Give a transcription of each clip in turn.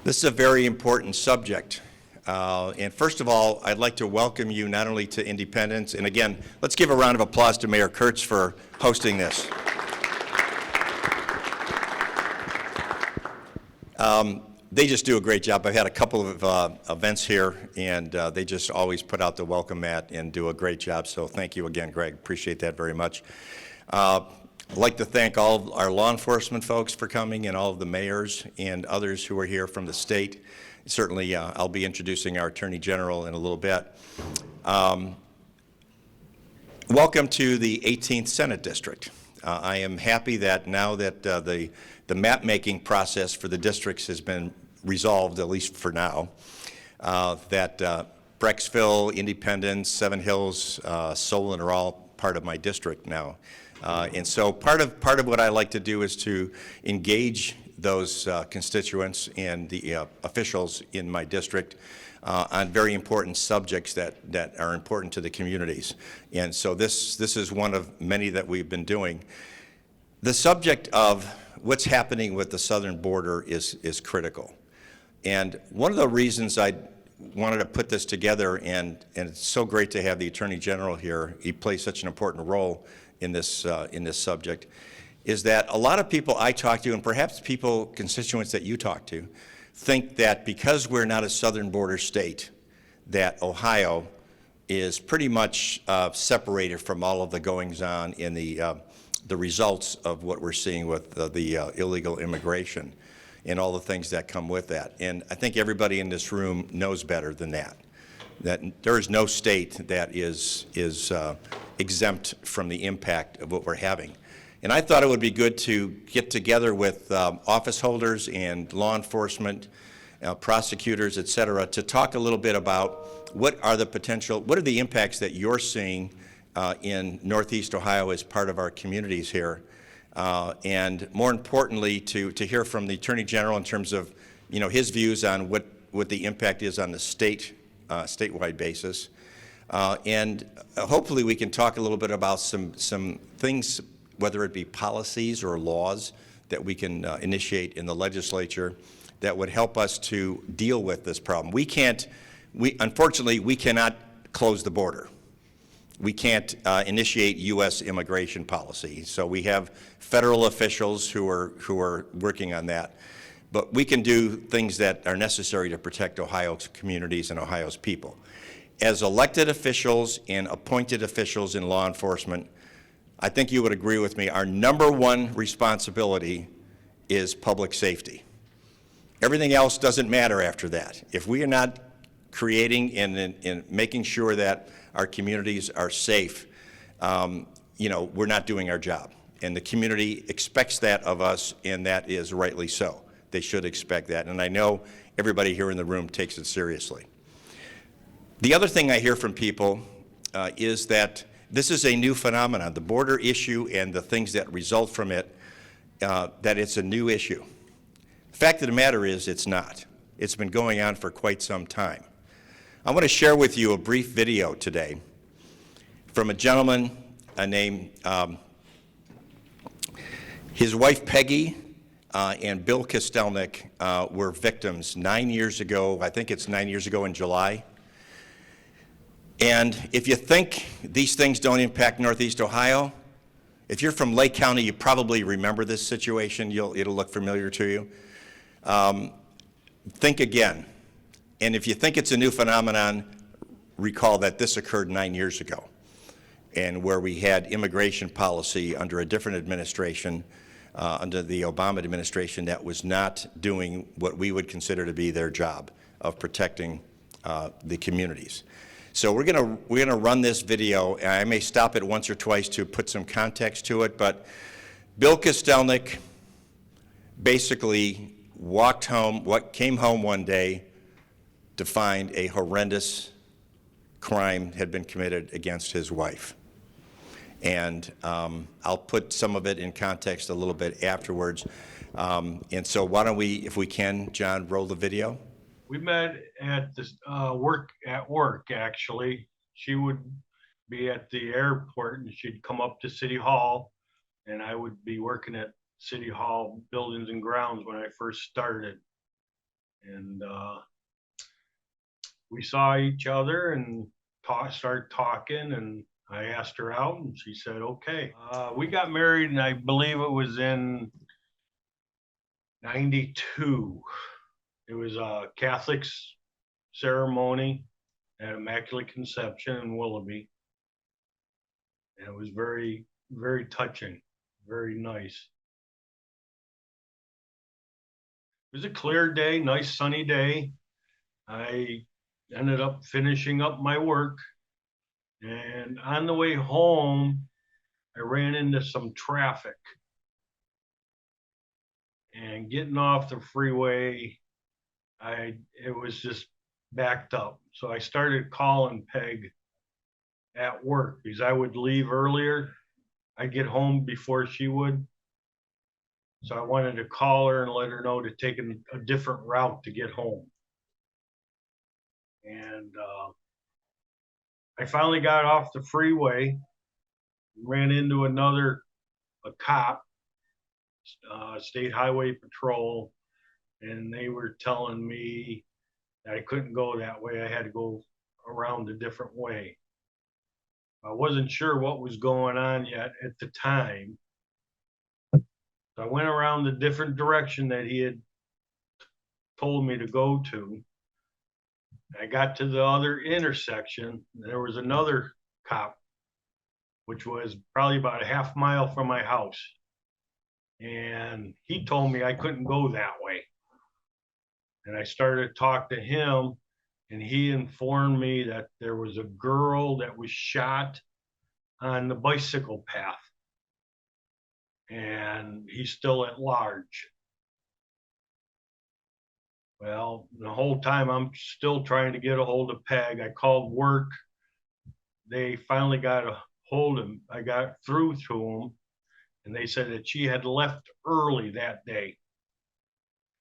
This is a very important subject. And first of all, I'd like to welcome you not only to Independence, and again, let's give a round of applause to Mayor Kurtz for hosting this. They just do a great job. I've had a couple of events here, and they just always put out the welcome mat and do a great job. So thank you again, Greg. Appreciate that very much. I'd like to thank all of our law enforcement folks for coming and all of the mayors and others who are here from the state. Certainly, I'll be introducing our Attorney General in a little bit. Welcome to the 18th Senate District. I am happy that now that the map-making process for the districts has been resolved, at least for now, that Brecksville, Independence, Seven Hills, Solon are all part of my district now. And so part of what I like to do is to engage those constituents and the officials in my district on very important subjects that are important to the communities. And so this is one of many that we've been doing. The subject of what's happening with the southern border is critical. And one of the reasons I wanted to put this together, and it's so great to have the Attorney General here, he plays such an important role in this subject, is that a lot of people I talk to, and perhaps constituents that you talk to, think that because we're not a southern border state, that Ohio is pretty much separated from all of the goings-on in the results of what we're seeing with the illegal immigration and all the things that come with that. And I think everybody in this room knows better than that there is no state that is exempt from the impact of what we're having. And I thought it would be good to get together with office holders and law enforcement, prosecutors, et cetera, to talk a little bit about what are the impacts that you're seeing in Northeast Ohio as part of our communities here. And more importantly, to hear from the Attorney General in terms of his views on what the impact is on the statewide basis. And hopefully we can talk a little bit about some things, whether it be policies or laws that we can initiate in the legislature that would help us to deal with this problem. Unfortunately, we cannot close the border. We can't initiate U.S. immigration policy. So we have federal officials who are working on that. But we can do things that are necessary to protect Ohio's communities and Ohio's people. As elected officials and appointed officials in law enforcement, I think you would agree with me, our number one responsibility is public safety. Everything else doesn't matter after that. If we are not creating and making sure that our communities are safe, we're not doing our job. And the community expects that of us, and that is rightly so. They should expect that, and I know everybody here in the room takes it seriously. The other thing I hear from people is that this is a new phenomenon, the border issue and the things that result from it, that it's a new issue. The fact of the matter is it's not. It's been going on for quite some time. I want to share with you a brief video today from a gentleman named, his wife Peggy and Bill Kostelnik were victims 9 years ago. I think it's 9 years ago in July. And if you think these things don't impact Northeast Ohio, if you're from Lake County, you probably remember this situation. It'll look familiar to you. Think again. And if you think it's a new phenomenon, recall that this occurred 9 years ago, and where we had immigration policy under a different administration, under the Obama administration, that was not doing what we would consider to be their job of protecting the communities. So we're gonna run this video, and I may stop it once or twice to put some context to it, but Bill Kostelnik basically came home one day to find a horrendous crime had been committed against his wife. And I'll put some of it in context a little bit afterwards. And so why don't we, if we can, John, roll the video? We met at this work actually. She would be at the airport and she'd come up to City Hall, and I would be working at City Hall buildings and grounds when I first started. And we saw each other and started talking, and I asked her out, and she said, okay. We got married, and I believe it was in 92. It was a Catholic ceremony at Immaculate Conception in Willoughby. And it was very, very touching, very nice. It was a clear day, nice sunny day. I ended up finishing up my work. And on the way home, I ran into some traffic. And getting off the freeway, it was just backed up. So I started calling Peg at work because I would leave earlier. I'd get home before she would. So I wanted to call her and let her know to take a different route to get home. And I finally got off the freeway, ran into a cop, State Highway Patrol, and they were telling me that I couldn't go that way. I had to go around a different way. I wasn't sure what was going on yet at the time. So I went around the different direction that he had told me to go to. I got to the other intersection. There was another cop, which was probably about a half mile from my house. And he told me I couldn't go that way. And I started to talk to him, and he informed me that there was a girl that was shot on the bicycle path. And he's still at large. Well, the whole time I'm still trying to get a hold of Peg. I called work. They finally got a hold of him. I got through to them, and they said that she had left early that day.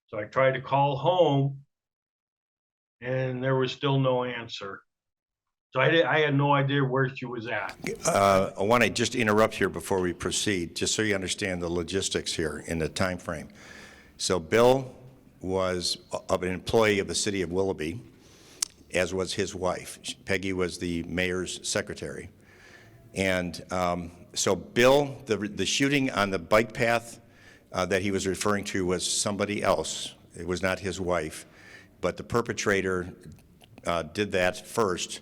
So I tried to call home, and there was still no answer. So I had no idea where she was at. I want to just interrupt here before we proceed, just so you understand the logistics here in the time frame. So Bill was an employee of the city of Willoughby, as was his wife. Peggy was the mayor's secretary. And so Bill, the shooting on the bike path that he was referring to was somebody else. It was not his wife. But the perpetrator did that first.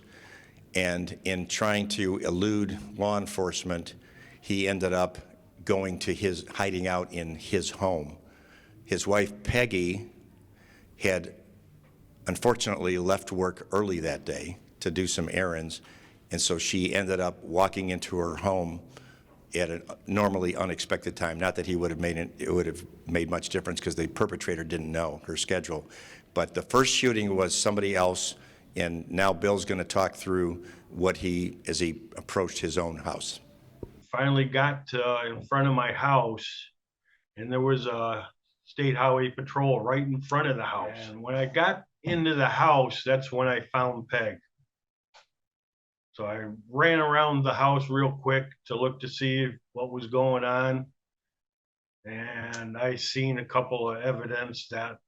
And in trying to elude law enforcement, he ended up hiding out in his home. His wife, Peggy, had unfortunately left work early that day to do some errands, and so she ended up walking into her home at a normally unexpected time. Not that it would have made much difference because the perpetrator didn't know her schedule. But the first shooting was somebody else, and now Bill's going to talk through as he approached his own house. Finally got in front of my house, and there was a State Highway Patrol right in front of the house. And when I got into the house, that's when I found Peg. So I ran around the house real quick to look to see what was going on. And I seen a couple of evidence that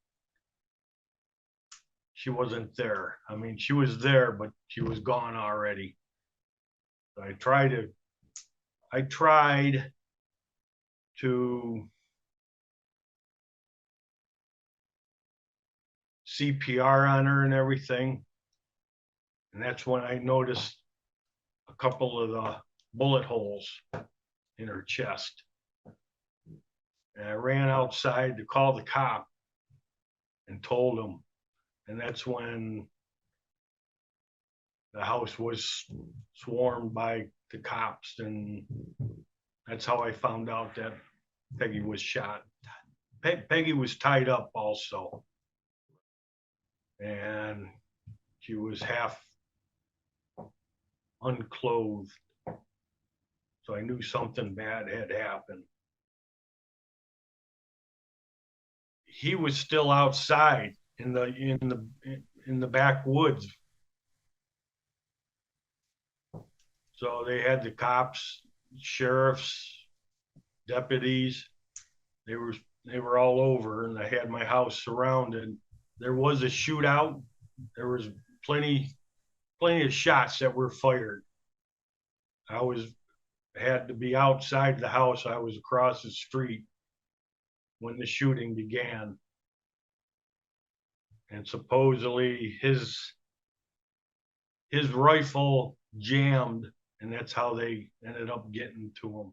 she wasn't there. I mean, she was there, but she was gone already. So I tried to CPR on her and everything. And that's when I noticed a couple of the bullet holes in her chest. And I ran outside to call the cop and told him. And that's when the house was swarmed by the cops. And that's how I found out that Peggy was shot. Peggy was tied up also. And she was half unclothed. So I knew something bad had happened. He was still outside in the backwoods. So they had the cops, sheriffs, deputies. They were all over, and I had my house surrounded. there was a shootout. There was plenty of shots that were fired. I had to be outside the house. I was across the street when the shooting began. And supposedly his rifle jammed, and that's how they ended up getting to him.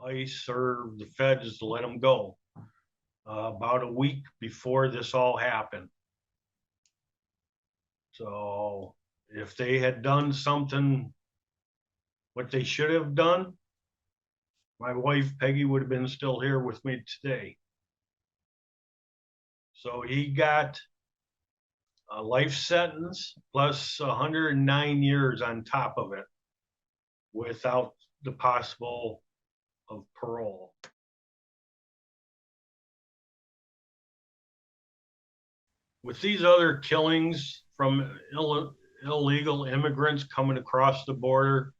ICE or the feds let him go about a week before this all happened. So if they had done something, what they should have done, my wife Peggy would have been still here with me today. So he got a life sentence plus 109 years on top of it without the possible of parole. With these other killings from illegal immigrants coming across the border,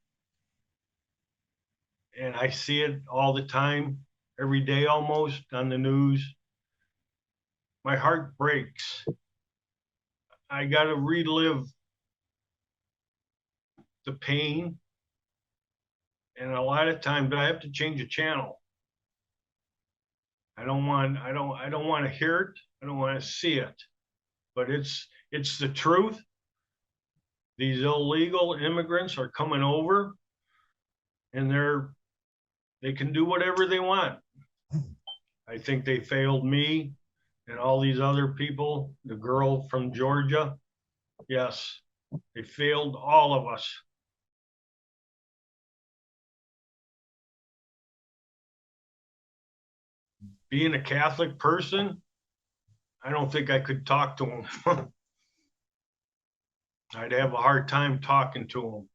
and I see it all the time, every day almost on the news, my heart breaks. I got to relive the pain, and a lot of times I have to change a channel. I don't want to hear it. I don't want to see it. But it's the truth. These illegal immigrants are coming over, and they can do whatever they want. I think they failed me and all these other people, the girl from Georgia. Yes, they failed all of us. Being a Catholic person, I don't think I could talk to him. I'd have a hard time talking to him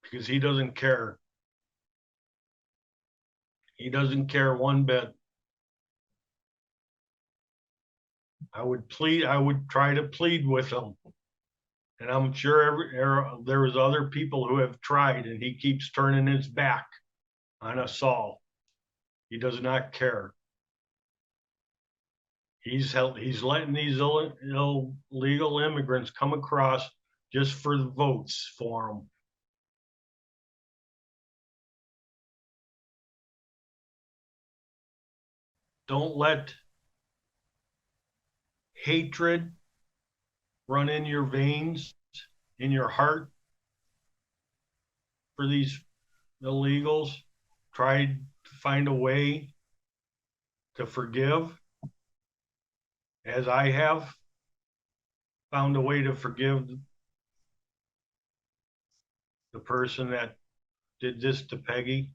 because he doesn't care. He doesn't care one bit. I would try to plead with him. And I'm sure there was other people who have tried, and he keeps turning his back on us all. He does not care. He's letting these illegal immigrants come across just for the votes for him. Don't let hatred run in your veins, in your heart for these illegals. Try to find a way to forgive, as I have found a way to forgive the person that did this to Peggy.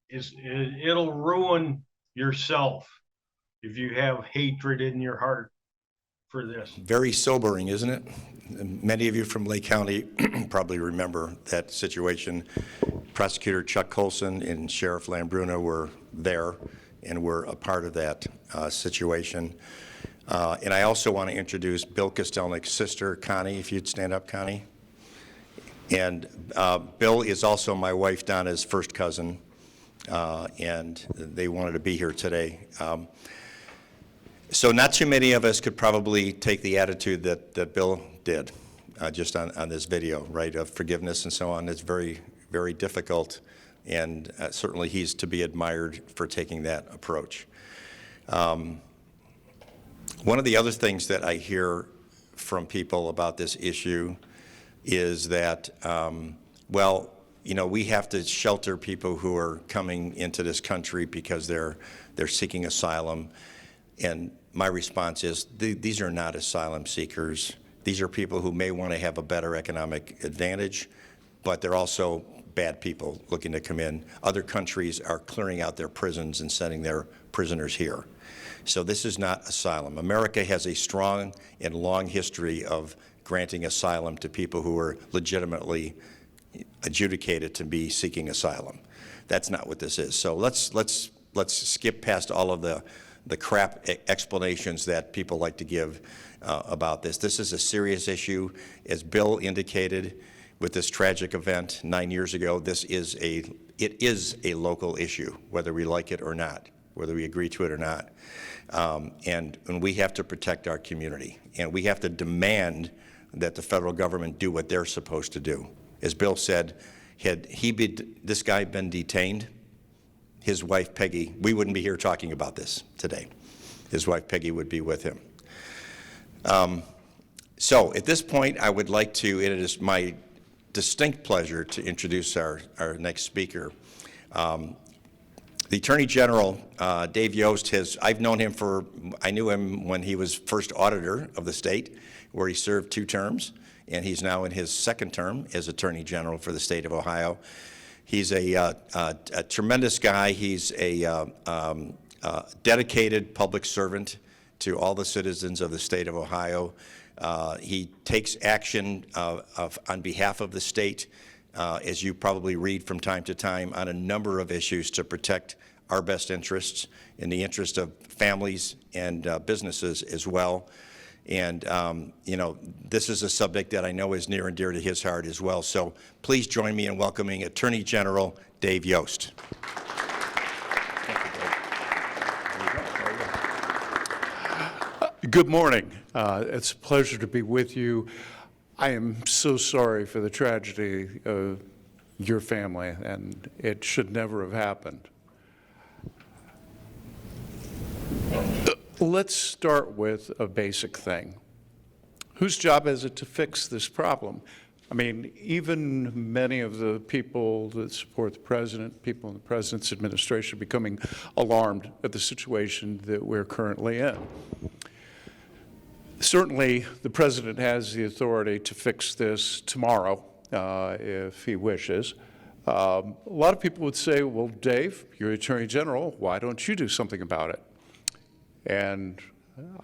It'll ruin yourself if you have hatred in your heart for this. Very sobering, isn't it? Many of you from Lake County probably remember that situation. Prosecutor Chuck Colson and Sheriff Lambruna were there and were a part of that situation. And I also want to introduce Bill Kostelnik's sister, Connie, if you'd stand up, Connie. And Bill is also my wife Donna's first cousin, and they wanted to be here today. So not too many of us could probably take the attitude that Bill did just on this video, right, of forgiveness and so on. It's very, very difficult, and certainly he's to be admired for taking that approach. One of the other things that I hear from people about this issue is that, well, you know, we have to shelter people who are coming into this country because they're seeking asylum. And my response is, these are not asylum seekers. These are people who may want to have a better economic advantage, but they're also bad people looking to come in. Other countries are clearing out their prisons and sending their prisoners here. So this is not asylum. America has a strong and long history of granting asylum to people who are legitimately adjudicated to be seeking asylum. That's not what this is. So let's skip past all of the crap explanations that people like to give about this. This is a serious issue. As Bill indicated with this tragic event 9 years ago, it is a local issue, whether we like it or not. whether we agree to it or not. And we have to protect our community, and we have to demand that the federal government do what they're supposed to do. As Bill said, had this guy been detained, his wife Peggy, we wouldn't be here talking about this today. His wife Peggy would be with him. So at this point, I would like to, it is my distinct pleasure to introduce our next speaker. The Attorney General, Dave Yost, I knew him when he was first auditor of the state, where he served 2 terms, and he's now in his 2nd term as Attorney General for the state of Ohio. He's a tremendous guy. He's a dedicated public servant to all the citizens of the state of Ohio. He takes action on behalf of the state, as you probably read from time to time, on a number of issues to protect our best interests in the interest of families and businesses as well. And, you know, this is a subject that I know is near and dear to his heart as well. So please join me in welcoming Attorney General Dave Yost. Good morning. It's a pleasure to be with you. I am so sorry for the tragedy of your family, and it should never have happened. Let's start with a basic thing. Whose job is it to fix this problem? I mean, even many of the people that support the president, people in the president's administration, are becoming alarmed at the situation that we're currently in. Certainly, the president has the authority to fix this tomorrow, if he wishes. A lot of people would say, well, Dave, you're Attorney General, why don't you do something about it? And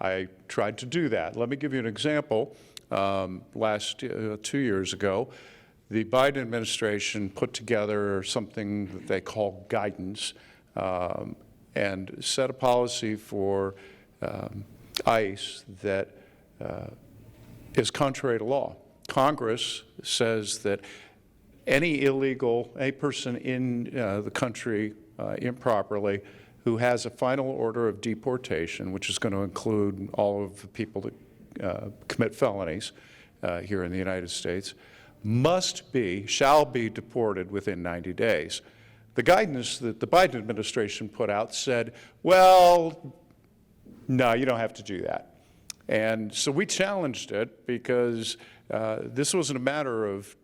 I tried to do that. Let me give you an example. Last 2 years ago, the Biden administration put together something that they call guidance and set a policy for ICE that is contrary to law. Congress says that any person in the country improperly who has a final order of deportation, which is going to include all of the people that commit felonies here in the United States, shall be deported within 90 days. The guidance that the Biden administration put out said, well, no, you don't have to do that. And so we challenged it because this wasn't a matter of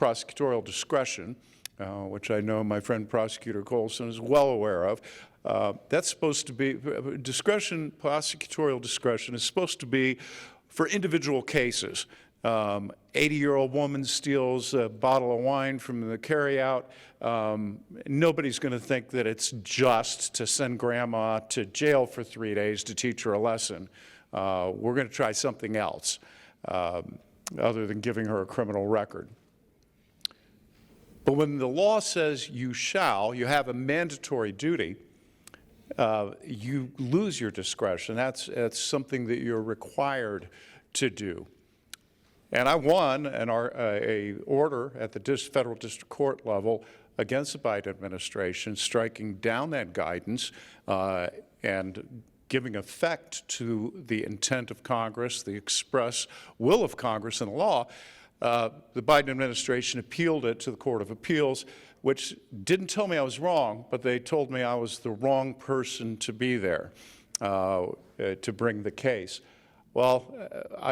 prosecutorial discretion, which I know my friend Prosecutor Colson is well aware of. That's supposed to be, prosecutorial discretion is supposed to be for individual cases. 80-year-old woman steals a bottle of wine from the carryout. Nobody's going to think that it's just to send grandma to jail for 3 days to teach her a lesson. We're going to try something else other than giving her a criminal record. But when the law says you have a mandatory duty, you lose your discretion. That's something that you're required to do. And I won a order at the federal district court level against the Biden administration, striking down that guidance and giving effect to the intent of Congress, the express will of Congress in the law. The Biden administration appealed it to the Court of Appeals, which didn't tell me I was wrong, but they told me I was the wrong person to be there to bring the case. Well,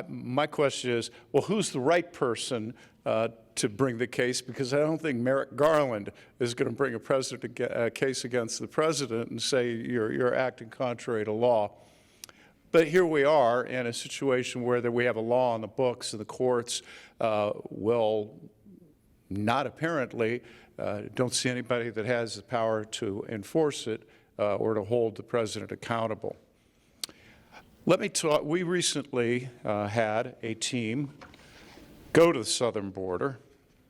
my question is, well, who's the right person to bring the case? Because I don't think Merrick Garland is going to bring a case against the president and say you're acting contrary to law. But here we are in a situation where we have a law on the books, and the courts will not apparently, don't see anybody that has the power to enforce it or to hold the president accountable. Let me talk. We recently had a team go to the southern border.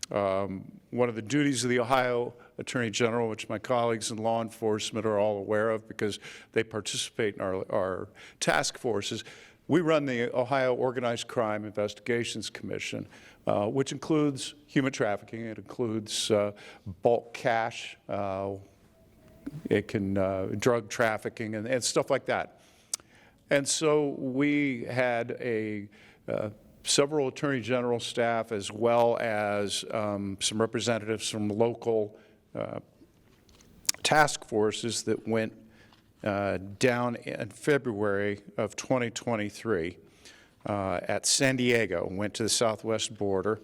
One of the duties of the Ohio Attorney General, which my colleagues in law enforcement are all aware of because they participate in our task forces, we run the Ohio Organized Crime Investigations Commission, which includes human trafficking. It includes bulk cash, drug trafficking and stuff like that. And so we had several Attorney General staff, as well as some representatives from local task forces that went down in February of 2023 at San Diego, went to the southwest border.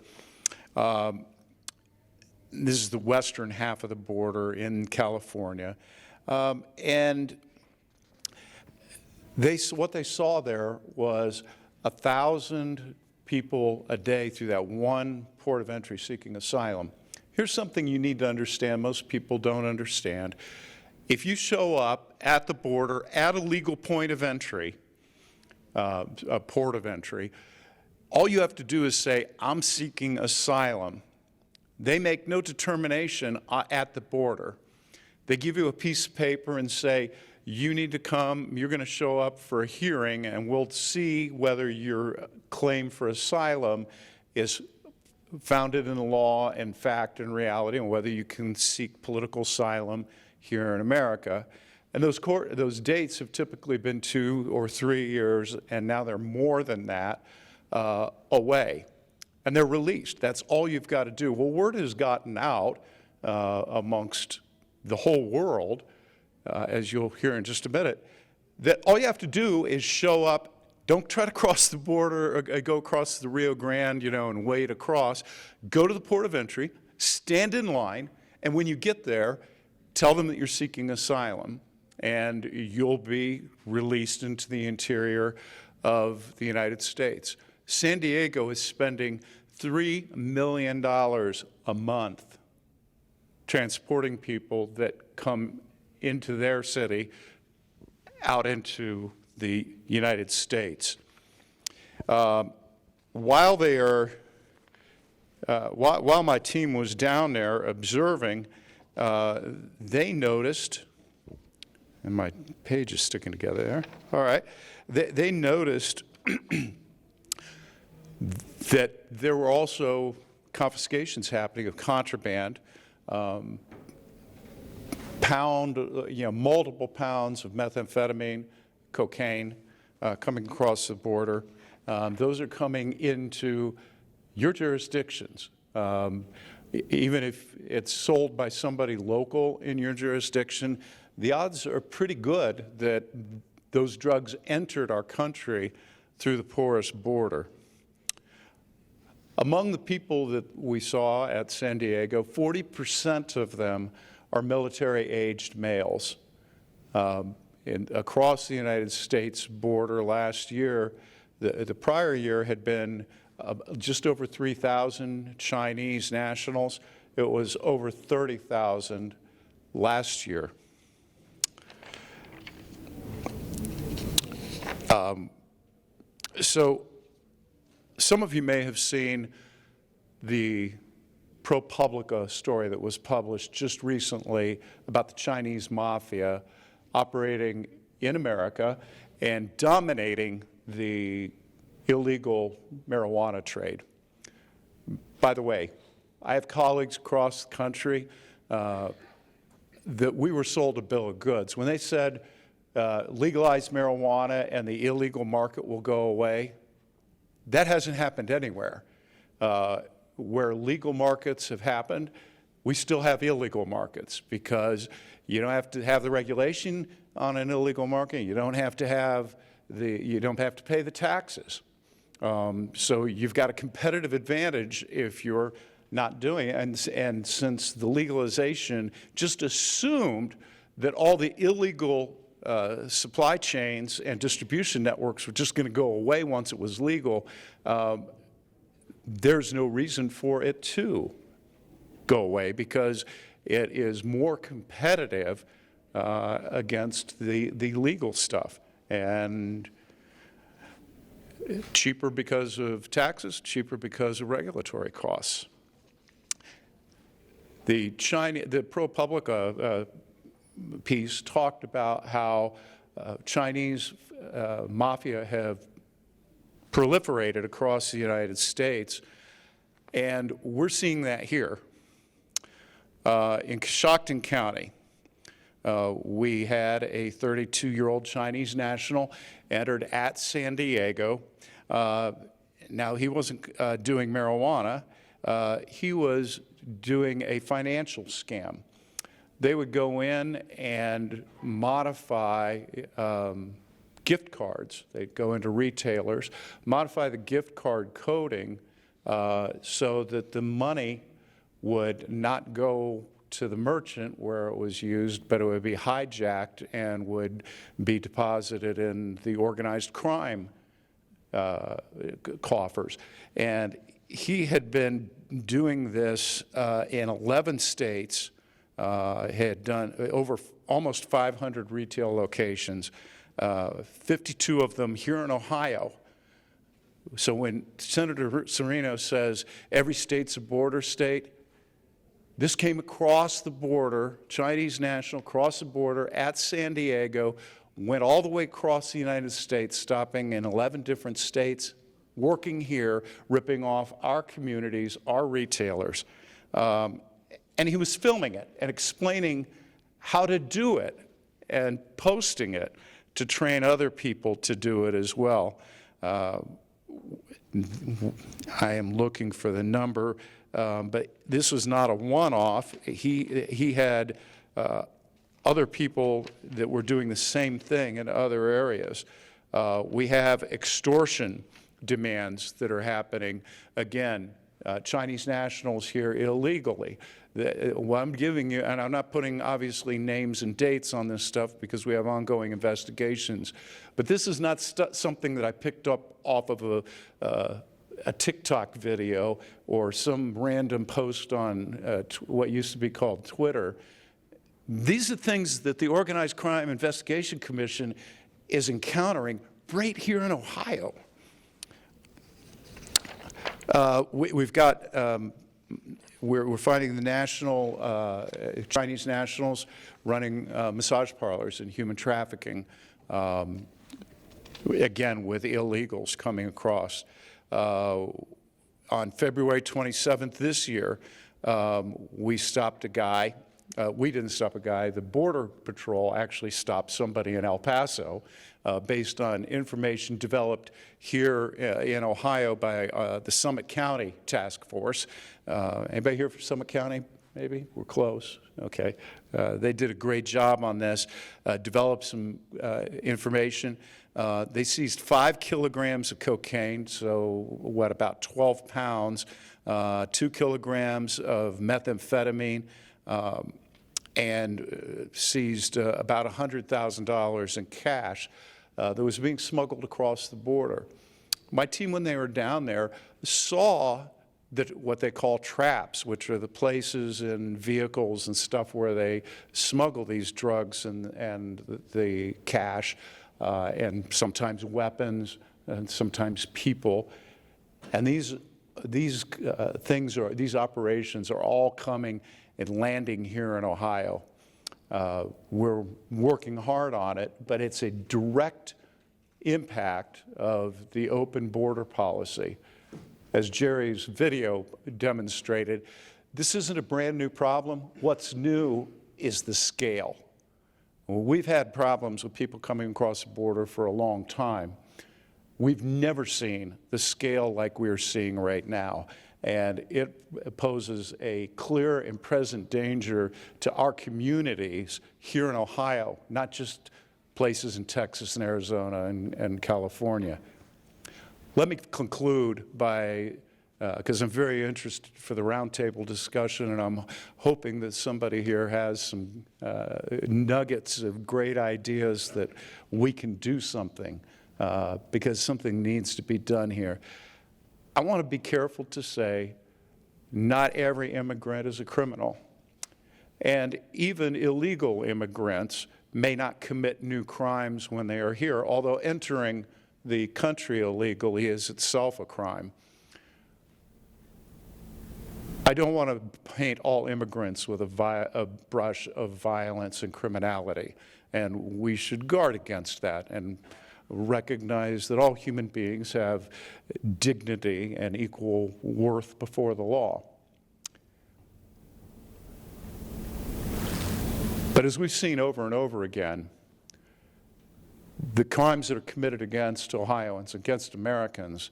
This is the western half of the border in California. And what they saw there was 1,000 people a day through that one port of entry seeking asylum. Here's something you need to understand, most people don't understand. If you show up at the border at a legal point of entry, a port of entry, all you have to do is say, I'm seeking asylum. They make no determination at the border. They give you a piece of paper and say, you need to come, you're going to show up for a hearing, and we'll see whether your claim for asylum is founded in the law and fact and reality, and whether you can seek political asylum here in America. And those dates have typically been 2 or 3 years, and now they're more than that away. And they're released. That's all you've got to do. Well, word has gotten out amongst the whole world, as you'll hear in just a minute, that all you have to do is show up. Don't try to cross the border or go across the Rio Grande, and wade across. Go to the port of entry, stand in line, and when you get there, tell them that you're seeking asylum, and you'll be released into the interior of the United States. San Diego is spending $3 million a month transporting people that come into their city out into the United States. While my team was down there observing, they noticed, and my page is sticking together there. All right, they noticed that there were also confiscations happening of contraband, multiple pounds of methamphetamine, cocaine coming across the border. Those are coming into your jurisdictions. Even if it's sold by somebody local in your jurisdiction, the odds are pretty good that those drugs entered our country through the porous border. Among the people that we saw at San Diego, 40% of them are military-aged males. Across the United States border last year, the prior year had been just over 3,000 Chinese nationals. It was over 30,000 last year. So some of you may have seen the ProPublica story that was published just recently about the Chinese mafia operating in America and dominating the illegal marijuana trade. By the way, I have colleagues across the country that we were sold a bill of goods. When they said legalize marijuana and the illegal market will go away, that hasn't happened anywhere. Where legal markets have happened, we still have illegal markets because you don't have to have the regulation on an illegal market. You don't have to have you don't have to pay the taxes. So you've got a competitive advantage if you're not doing it. And since the legalization just assumed that all the illegal supply chains and distribution networks were just going to go away once it was legal, there's no reason for it to go away because it is more competitive against the legal stuff. And cheaper because of taxes, cheaper because of regulatory costs. The ProPublica piece talked about how Chinese mafia have proliferated across the United States, and we're seeing that here. In Coshocton County, we had a 32-year-old Chinese national entered at San Diego. Now, he wasn't doing marijuana. He was doing a financial scam. They would go in and modify gift cards. They'd go into retailers, modify the gift card coding so that the money would not go to the merchant where it was used, but it would be hijacked and would be deposited in the organized crime coffers. And he had been doing this in 11 states, had done over almost 500 retail locations, 52 of them here in Ohio. So when Senator Cirino says every state's a border state, this came across the border, Chinese national, across the border at San Diego, went all the way across the United States, stopping in 11 different states, working here, ripping off our communities, our retailers. And he was filming it and explaining how to do it and posting it to train other people to do it as well. I am looking for the number, but this was not a one-off. He had other people that were doing the same thing in other areas. We have extortion demands that are happening. Again, Chinese nationals here illegally. What I'm giving you, and I'm not putting obviously names and dates on this stuff because we have ongoing investigations, but this is not something that I picked up off of a TikTok video or some random post on what used to be called Twitter. These are things that the Organized Crime Investigation Commission is encountering right here in Ohio. We've got, we're finding the national, Chinese nationals running massage parlors and human trafficking, again, with illegals coming across. On February 27th this year, we stopped a guy. We didn't stop a guy. The Border Patrol actually stopped somebody in El Paso based on information developed here in Ohio by the Summit County Task Force. Anybody here from Summit County? Maybe? We're close. Okay. They did a great job on this, developed some information. They seized 5 kilograms of cocaine, so what, about 12 pounds, 2 kilograms of methamphetamine, and seized about $100,000 in cash that was being smuggled across the border. My team, when they were down there, saw that what they call traps, which are the places and vehicles and stuff where they smuggle these drugs and the cash, and sometimes weapons and sometimes people. And these operations are all coming and landing here in Ohio. We're working hard on it, but it's a direct impact of the open border policy. As Jerry's video demonstrated, this isn't a brand new problem. What's new is the scale. Well, we've had problems with people coming across the border for a long time. We've never seen the scale like we're seeing right now. And it poses a clear and present danger to our communities here in Ohio, not just places in Texas and Arizona and California. Let me conclude by, because I'm very interested for the roundtable discussion, and I'm hoping that somebody here has some nuggets of great ideas that we can do something, because something needs to be done here. I want to be careful to say not every immigrant is a criminal. And even illegal immigrants may not commit new crimes when they are here, although entering the country illegally is itself a crime. I don't want to paint all immigrants with a brush of violence and criminality, and we should guard against that and recognize that all human beings have dignity and equal worth before the law. But as we've seen over and over again, the crimes that are committed against Ohioans, against Americans,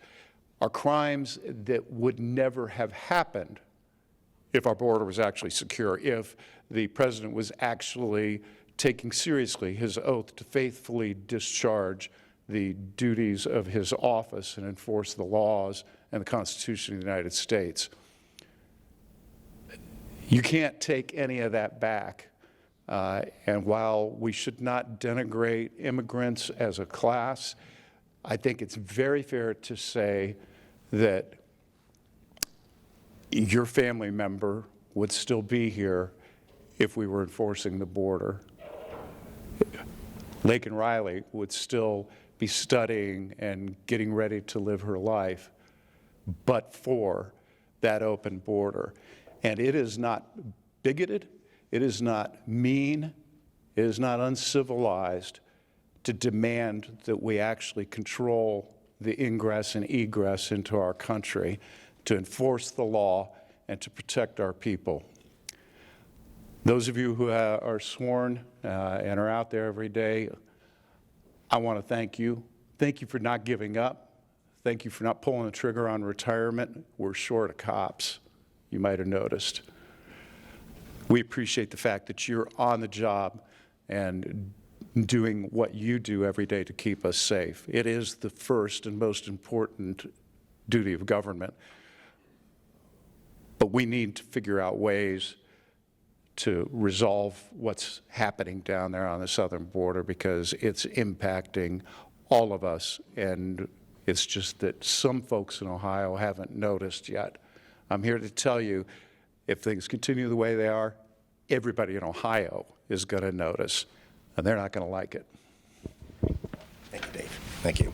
are crimes that would never have happened if our border was actually secure, if the president was actually taking seriously his oath to faithfully discharge the duties of his office and enforce the laws and the Constitution of the United States. You can't take any of that back. And while we should not denigrate immigrants as a class, I think it's very fair to say that your family member would still be here if we were enforcing the border. Laken Riley would still be studying and getting ready to live her life, but for that open border. And it is not bigoted, it is not mean, it is not uncivilized to demand that we actually control the ingress and egress into our country, to enforce the law, and to protect our people. Those of you who are sworn and are out there every day, I want to thank you. Thank you for not giving up. Thank you for not pulling the trigger on retirement. We're short of cops, you might have noticed. We appreciate the fact that you're on the job and doing what you do every day to keep us safe. It is the first and most important duty of government. But we need to figure out ways to resolve what's happening down there on the southern border, because it's impacting all of us, and it's just that some folks in Ohio haven't noticed yet. I'm here to tell you, if things continue the way they are, everybody in Ohio is going to notice, and they're not going to like it. Thank you, Dave. Thank you.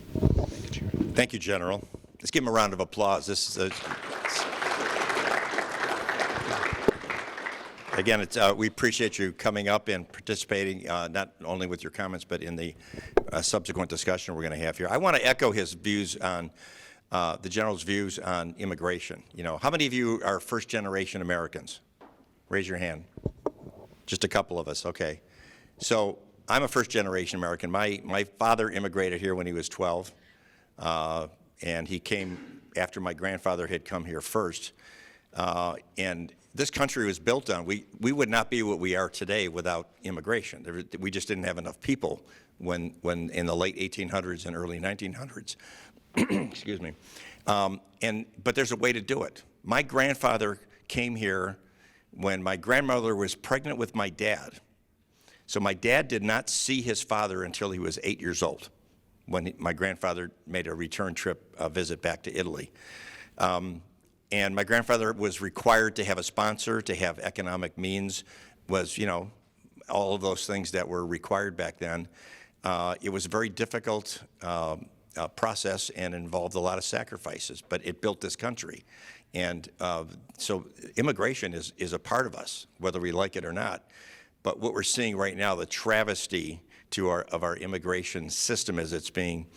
Thank you, General. Let's give him a round of applause. This is again, we appreciate you coming up and participating, not only with your comments, but in the subsequent discussion we're going to have here. I want to echo his views on, the General's views on immigration. You know, how many of you are first-generation Americans? Raise your hand. Just a couple of us, okay. So I'm a first-generation American. My father immigrated here when he was 12, and he came after my grandfather had come here first. And this country was built on, we would not be what we are today without immigration. We just didn't have enough people when in the late 1800s and early 1900s. Excuse me. But there's a way to do it. My grandfather came here when my grandmother was pregnant with my dad. So my dad did not see his father until he was 8 years old, when my grandfather made a return trip visit back to Italy. And my grandfather was required to have a sponsor, to have economic means, was, you know, all of those things that were required back then. It was a very difficult process and involved a lot of sacrifices, but it built this country. And so immigration is a part of us, whether we like it or not. But what we're seeing right now, the travesty of our immigration system as it's being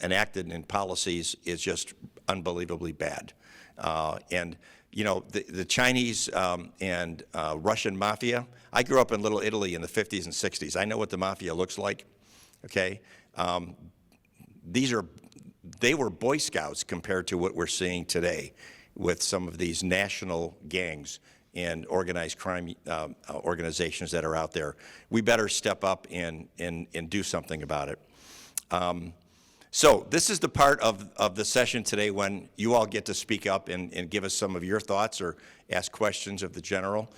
enacted in policies, is just unbelievably bad. And, you know, the Chinese and Russian mafia, I grew up in Little Italy in the 50s and 60s. I know what the mafia looks like, okay? They were Boy Scouts compared to what we're seeing today with some of these national gangs and organized crime organizations that are out there. We better step up and do something about it. So this is the part of the session today when you all get to speak up and give us some of your thoughts or ask questions of the General.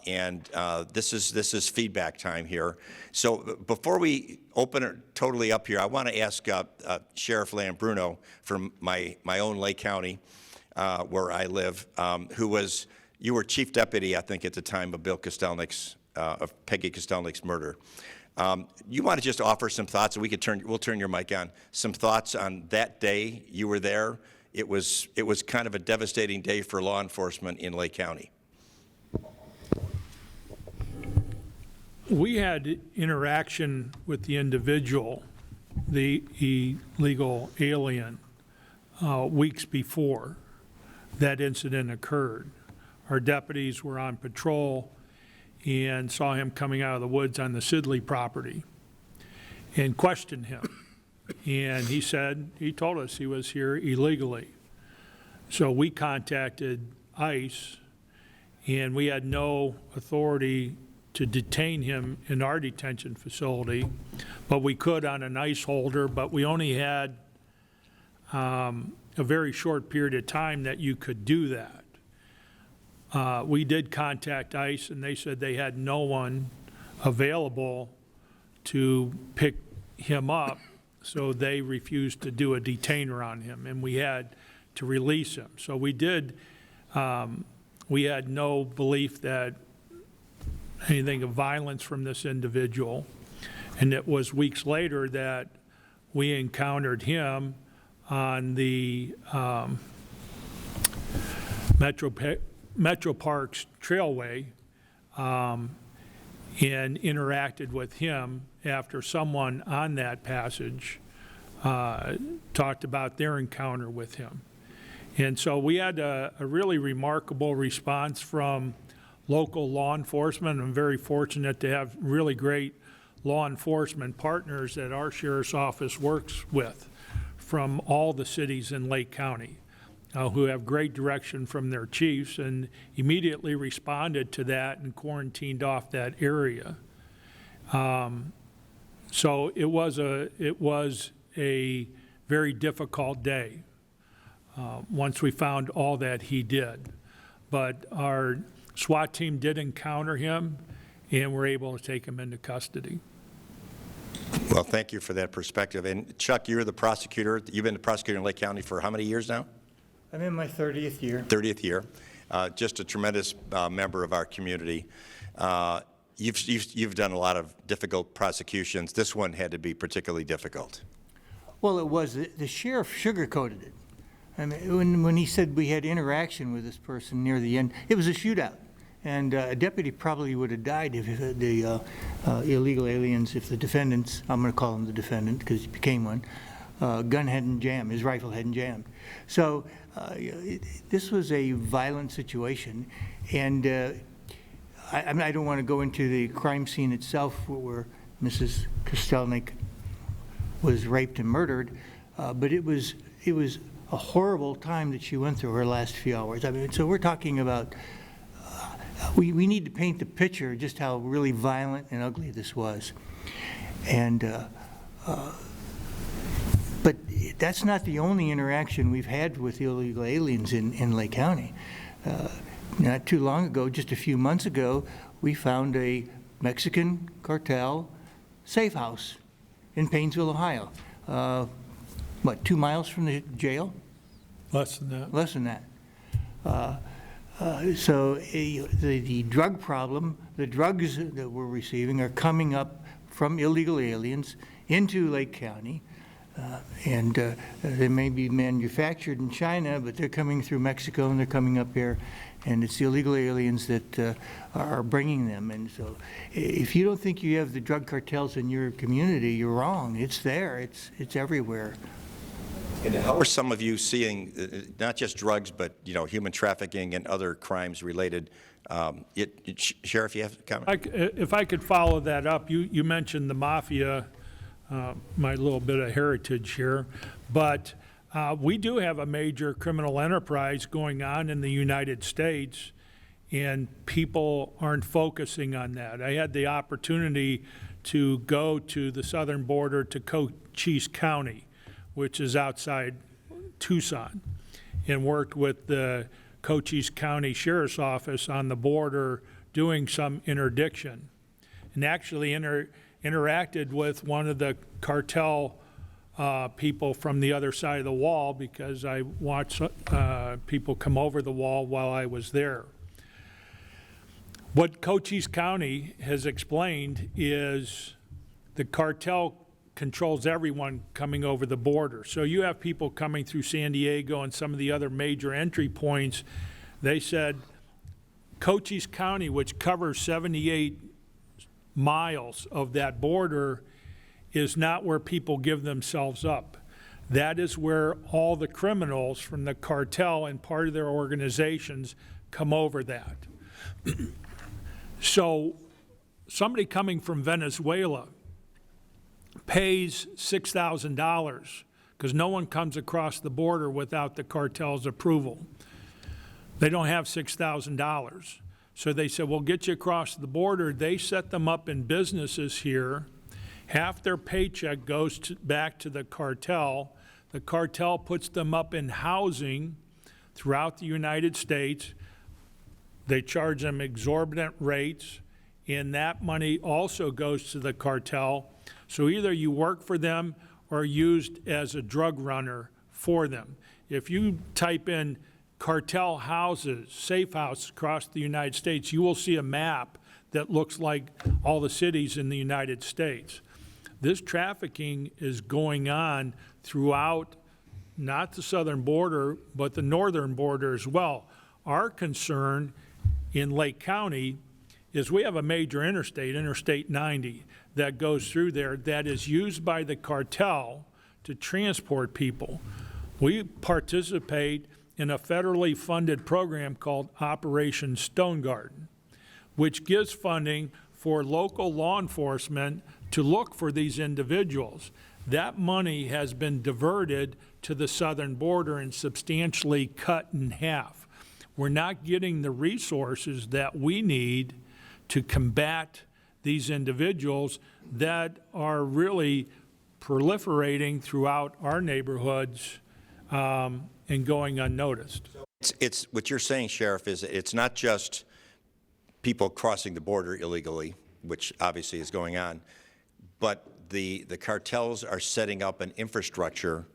This is feedback time here. So before we open it totally up here, I want to ask Sheriff Lambrino from my own Lake County, where I live, you were chief deputy, I think, at the time of Bill Kostelnik's, of Peggy Kostelnik's murder. You want to just offer some thoughts, and we'll turn your mic on. Some thoughts on that day you were there. It was kind of a devastating day for law enforcement in Lake County. We had interaction with the individual, the illegal alien, weeks before that incident occurred. Our deputies were on patrol, and saw him coming out of the woods on the Sidley property and questioned him. And he told us he was here illegally. So we contacted ICE, and we had no authority to detain him in our detention facility, but we could on an ICE holder, but we only had a very short period of time that you could do that. We did contact ICE, and they said they had no one available to pick him up, so they refused to do a detainer on him, and we had to release him. So we did, we had no belief that anything of violence from this individual, and it was weeks later that we encountered him on the Metro Parks Trailway, and interacted with him after someone on that passage talked about their encounter with him. And so we had a really remarkable response from local law enforcement. I'm very fortunate to have really great law enforcement partners that our sheriff's office works with from all the cities in Lake County, who have great direction from their chiefs, and immediately responded to that and quarantined off that area. So it was a very difficult day once we found all that he did. But our SWAT team did encounter him, and were able to take him into custody. Well, thank you for that perspective. And Chuck, you're the prosecutor. You've been the prosecutor in Lake County for how many years now? I'm in my 30th year. 30th year. Just a tremendous member of our community. You've done a lot of difficult prosecutions. This one had to be particularly difficult. Well, it was. The sheriff sugarcoated it. I mean, when he said we had interaction with this person near the end, it was a shootout. And a deputy probably would have died if the illegal aliens, if the defendants, I'm going to call him the defendant because he became one, gun hadn't jammed, his rifle hadn't jammed. So this was a violent situation. And I don't want to go into the crime scene itself where Mrs. Kostelnik was raped and murdered, but it was a horrible time that she went through her last few hours. I mean, so we're talking about, we need to paint the picture just how really violent and ugly this was. And, but that's not the only interaction we've had with illegal aliens in Lake County. Not too long ago, just a few months ago, we found a Mexican cartel safe house in Paynesville, Ohio. What, 2 miles from the jail? Less than that. Less than that. So the drug problem, the drugs that we're receiving are coming up from illegal aliens into Lake County. And they may be manufactured in China, but they're coming through Mexico and they're coming up here. And it's the illegal aliens that are bringing them. And so if you don't think you have the drug cartels in your community, you're wrong. It's there. It's everywhere. And how are some of you seeing not just drugs, but human trafficking and other crimes related? Sheriff, you have a comment? If I could follow that up, you mentioned the mafia, my little bit of heritage here, but we do have a major criminal enterprise going on in the United States, and people aren't focusing on that. I had the opportunity to go to the southern border to Cochise County, which is outside Tucson, and worked with the Cochise County Sheriff's Office on the border doing some interdiction, and actually interacted with one of the cartel people from the other side of the wall because I watched people come over the wall while I was there. What Cochise County has explained is the cartel controls everyone coming over the border. So you have people coming through San Diego and some of the other major entry points. They said Cochise County, which covers 78 miles of that border, is not where people give themselves up. That is where all the criminals from the cartel and part of their organizations come over that. So somebody coming from Venezuela pays $6,000 because no one comes across the border without the cartel's approval. They don't have $6,000. So they said, we'll get you across the border. They set them up in businesses here. Half their paycheck goes back to the cartel. The cartel puts them up in housing throughout the United States. They charge them exorbitant rates, and that money also goes to the cartel. So either you work for them or used as a drug runner for them. If you type in cartel houses, safe houses across the United States, you will see a map that looks like all the cities in the United States. This trafficking is going on throughout not the southern border, but the northern border as well. Our concern in Lake County is we have a major interstate, Interstate 90, that goes through there that is used by the cartel to transport people. We participate in a federally funded program called Operation Stone Garden, which gives funding for local law enforcement to look for these individuals. That money has been diverted to the southern border and substantially cut in half. We're not getting the resources that we need to combat these individuals that are really proliferating throughout our neighborhoods and going unnoticed. It's what you're saying, Sheriff, is it's not just people crossing the border illegally, which obviously is going on, but the cartels are setting up an infrastructure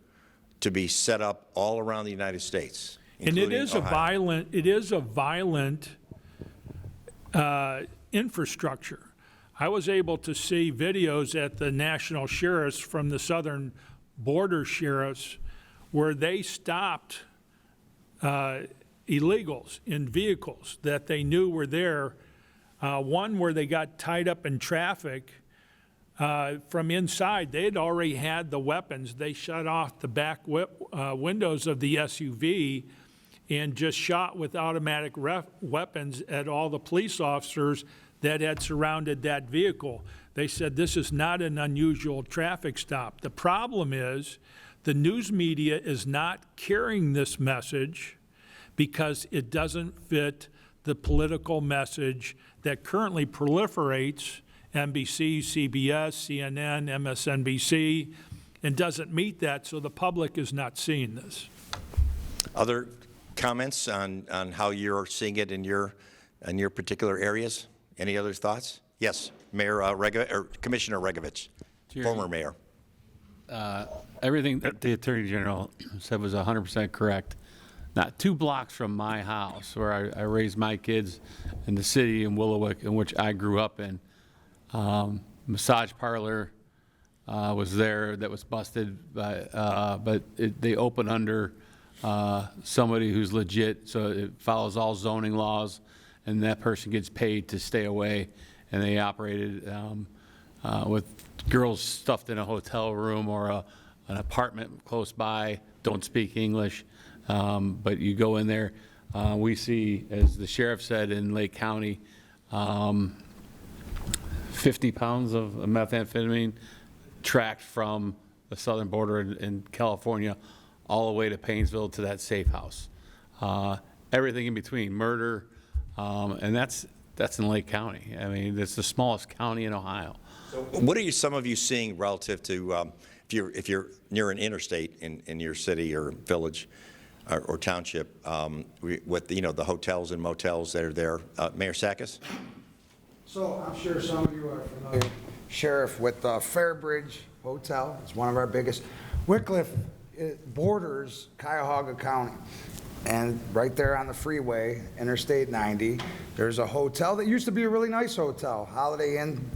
to be set up all around the United States. And it is Ohio. a violent infrastructure. I was able to see videos at the national sheriffs from the southern border sheriffs where they stopped illegals in vehicles that they knew were there. One where they got tied up in traffic from inside. They had already had the weapons. They shut off the back windows of the SUV and just shot with automatic weapons at all the police officers that had surrounded that vehicle. They said this is not an unusual traffic stop. The problem is the news media is not carrying this message because it doesn't fit the political message that currently proliferates NBC, CBS, CNN, MSNBC, and doesn't meet that, so the public is not seeing this. Other comments on how you're seeing it in your particular areas? Any other thoughts? Yes, Mayor or Commissioner Regovich, former mayor. Everything that the Attorney General said was 100% correct. Not 2 blocks from my house, where I raised my kids in the city in Willowick, in which I grew up in, massage parlor was there that was busted, but they open under somebody who's legit, so it follows all zoning laws, and that person gets paid to stay away. And they operated with girls stuffed in a hotel room or an apartment close by, don't speak English, but you go in there. We see, as the sheriff said in Lake County, 50 pounds of methamphetamine tracked from the southern border in California all the way to Painesville to that safe house. Everything in between, murder, and that's in Lake County. I mean, it's the smallest county in Ohio. What are some of you seeing relative to if you're near an interstate in your city or village or township with the hotels and motels that are there? Mayor Sakis? So I'm sure some of you are familiar, Sheriff, with Fairbridge Hotel. It's one of our biggest. Wickliffe borders Cuyahoga County. And right there on the freeway, Interstate 90, there's a hotel that used to be a really nice hotel, Holiday Inn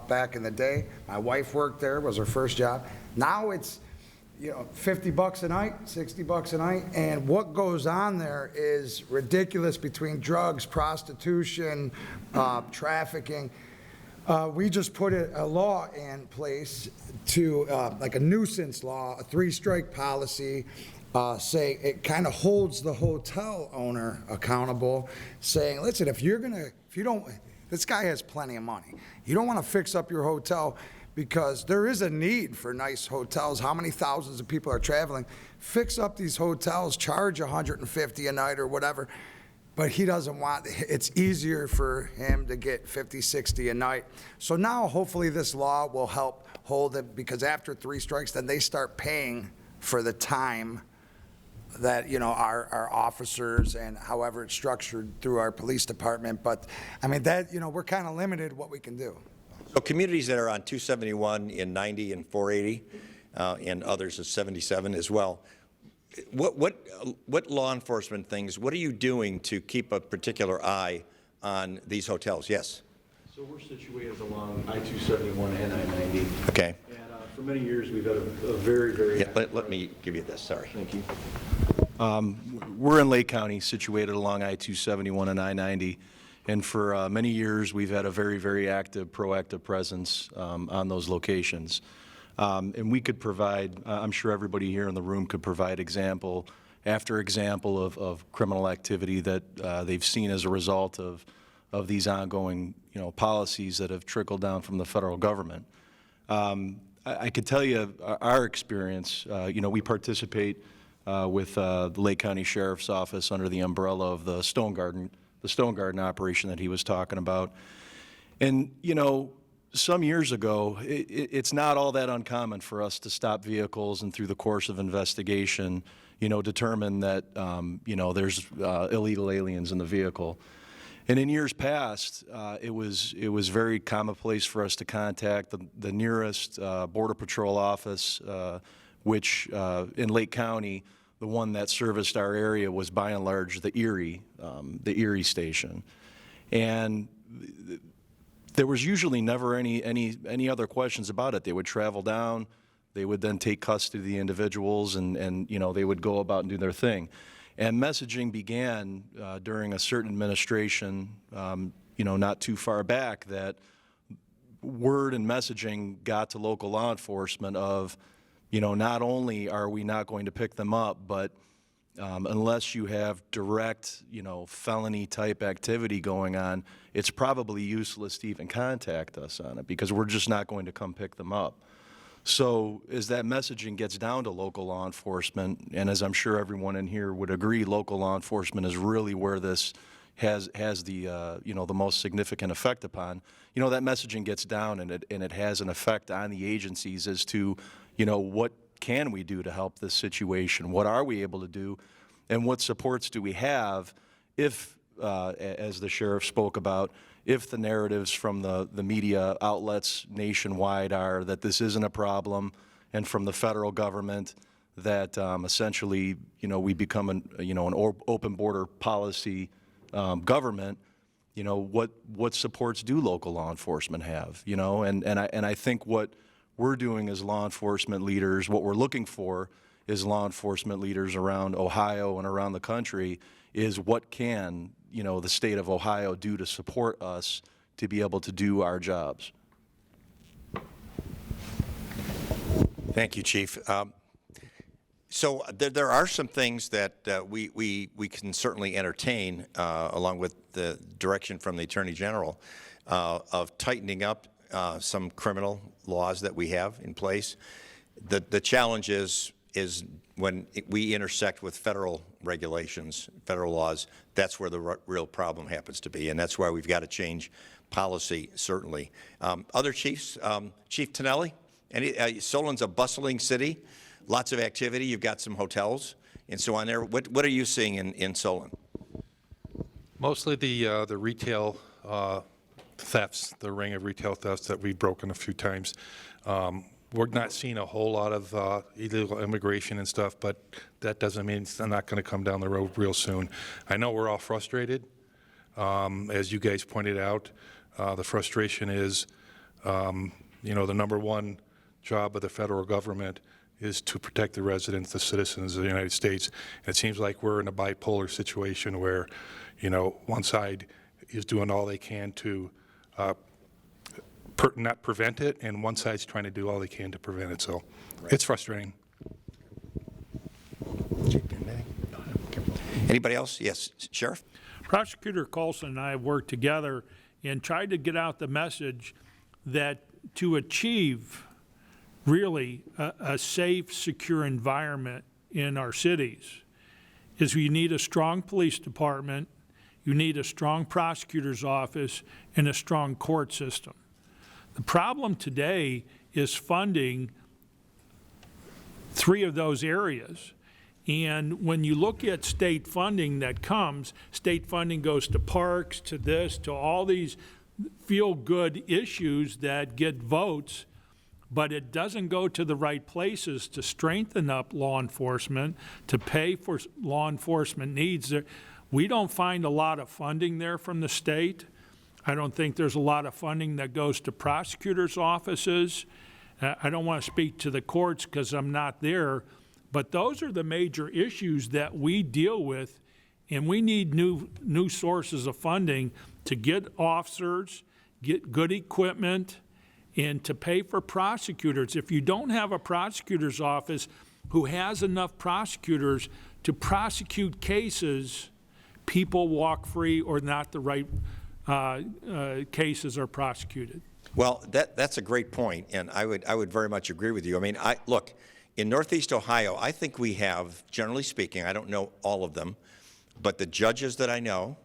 back in the day. My wife worked there, was her first job. Now it's, $50 a night, $60 a night. And what goes on there is ridiculous between drugs, prostitution, trafficking. We just put a law in place to, like a nuisance law, a 3-strike policy, say it kind of holds the hotel owner accountable, saying, listen, if This guy has plenty of money. You don't want to fix up your hotel because there is a need for nice hotels. How many thousands of people are traveling? Fix up these hotels, charge $150 a night or whatever. But he doesn't want, it's easier for him to get 50, 60 a night. So now hopefully this law will help hold it, because after 3 strikes, then they start paying for the time that, you know, our officers and however it's structured through our police department. But I mean, that, you know, we're kind of limited what we can do. So communities that are on 271 in 90 and 480, and others at 77 as well, what law enforcement things, what are you doing to keep a particular eye on these hotels? Yes? So we're situated along I-271 and I-90. Okay. And for many years, we've had a very, very... Yeah, let me give you this, sorry. Thank you. We're in Lake County, situated along I-271 and I-90. And for many years, we've had a very, very active, proactive presence on those locations. And we could provide, I'm sure everybody here in the room could provide example after example of criminal activity that they've seen as a result of these ongoing, you know, policies that have trickled down from the federal government. I could tell you our experience. You know, we participate with the Lake County Sheriff's Office under the umbrella of the Stone Garden operation that he was talking about. And, you know, some years ago, it's not all that uncommon for us to stop vehicles and through the course of investigation, you know, determine that, you know, there's illegal aliens in the vehicle. And in years past, it was very commonplace for us to contact the nearest Border Patrol office, which in Lake County, the one that serviced our area was by and large the Erie station. And there was usually never any other questions about it. They would travel down, they would then take custody of the individuals, and you know, they would go about and do their thing. And messaging began during a certain administration, you know, not too far back, that word and messaging got to local law enforcement of, you know, not only are we not going to pick them up, but unless you have direct, you know, felony type activity going on, it's probably useless to even contact us on it because we're just not going to come pick them up. So as that messaging gets down to local law enforcement, and as I'm sure everyone in here would agree, local law enforcement is really where this has the you know, the most significant effect upon. You know, that messaging gets down, and it has an effect on the agencies as to, you know, what can we do to help this situation? What are we able to do? And what supports do we have if, as the sheriff spoke about, if the narratives from the media outlets nationwide are that this isn't a problem, and from the federal government that essentially, you know, we become an open border policy government, you know, what supports do local law enforcement have? You know, and I think what we're doing as law enforcement leaders, what we're looking for is law enforcement leaders around Ohio and around the country is what can, you know, the state of Ohio do to support us to be able to do our jobs. Thank you, Chief. So there are some things that we can certainly entertain, along with the direction from the Attorney General, of tightening up some criminal laws that we have in place. The challenge is when we intersect with federal regulations, federal laws, that's where the real problem happens to be, and that's why we've got to change policy, certainly. Other chiefs, Chief Tonelli, Solon's a bustling city, lots of activity, you've got some hotels and so on there. What are you seeing in Solon? Mostly the retail thefts, the ring of retail thefts that we've broken a few times. We're not seeing a whole lot of illegal immigration and stuff, but that doesn't mean it's not going to come down the road real soon. I know we're all frustrated. As you guys pointed out, the frustration is, you know, the number one job of the federal government is to protect the residents, the citizens of the United States. And it seems like we're in a bipolar situation where, you know, one side is doing all they can to not prevent it, and one side's trying to do all they can to prevent it. So it's frustrating. Anybody else? Yes, Sheriff? Prosecutor Colson and I have worked together and tried to get out the message that to achieve really a safe, secure environment in our cities is you need a strong police department, you need a strong prosecutor's office, and a strong court system. The problem today is funding three of those areas. And when you look at state funding that comes, state funding goes to parks, to this, to all these feel-good issues that get votes, but it doesn't go to the right places to strengthen up law enforcement, to pay for law enforcement needs. We don't find a lot of funding there from the state. I don't think there's a lot of funding that goes to prosecutors' offices. I don't want to speak to the courts because I'm not there, but those are the major issues that we deal with, and we need new sources of funding to get officers, get good equipment, and to pay for prosecutors. If you don't have a prosecutor's office who has enough prosecutors to prosecute cases, people walk free or not the right cases are prosecuted. Well, that's a great point, and I would very much agree with you. I mean, look, in Northeast Ohio, I think we have, generally speaking, I don't know all of them, but the judges that I know,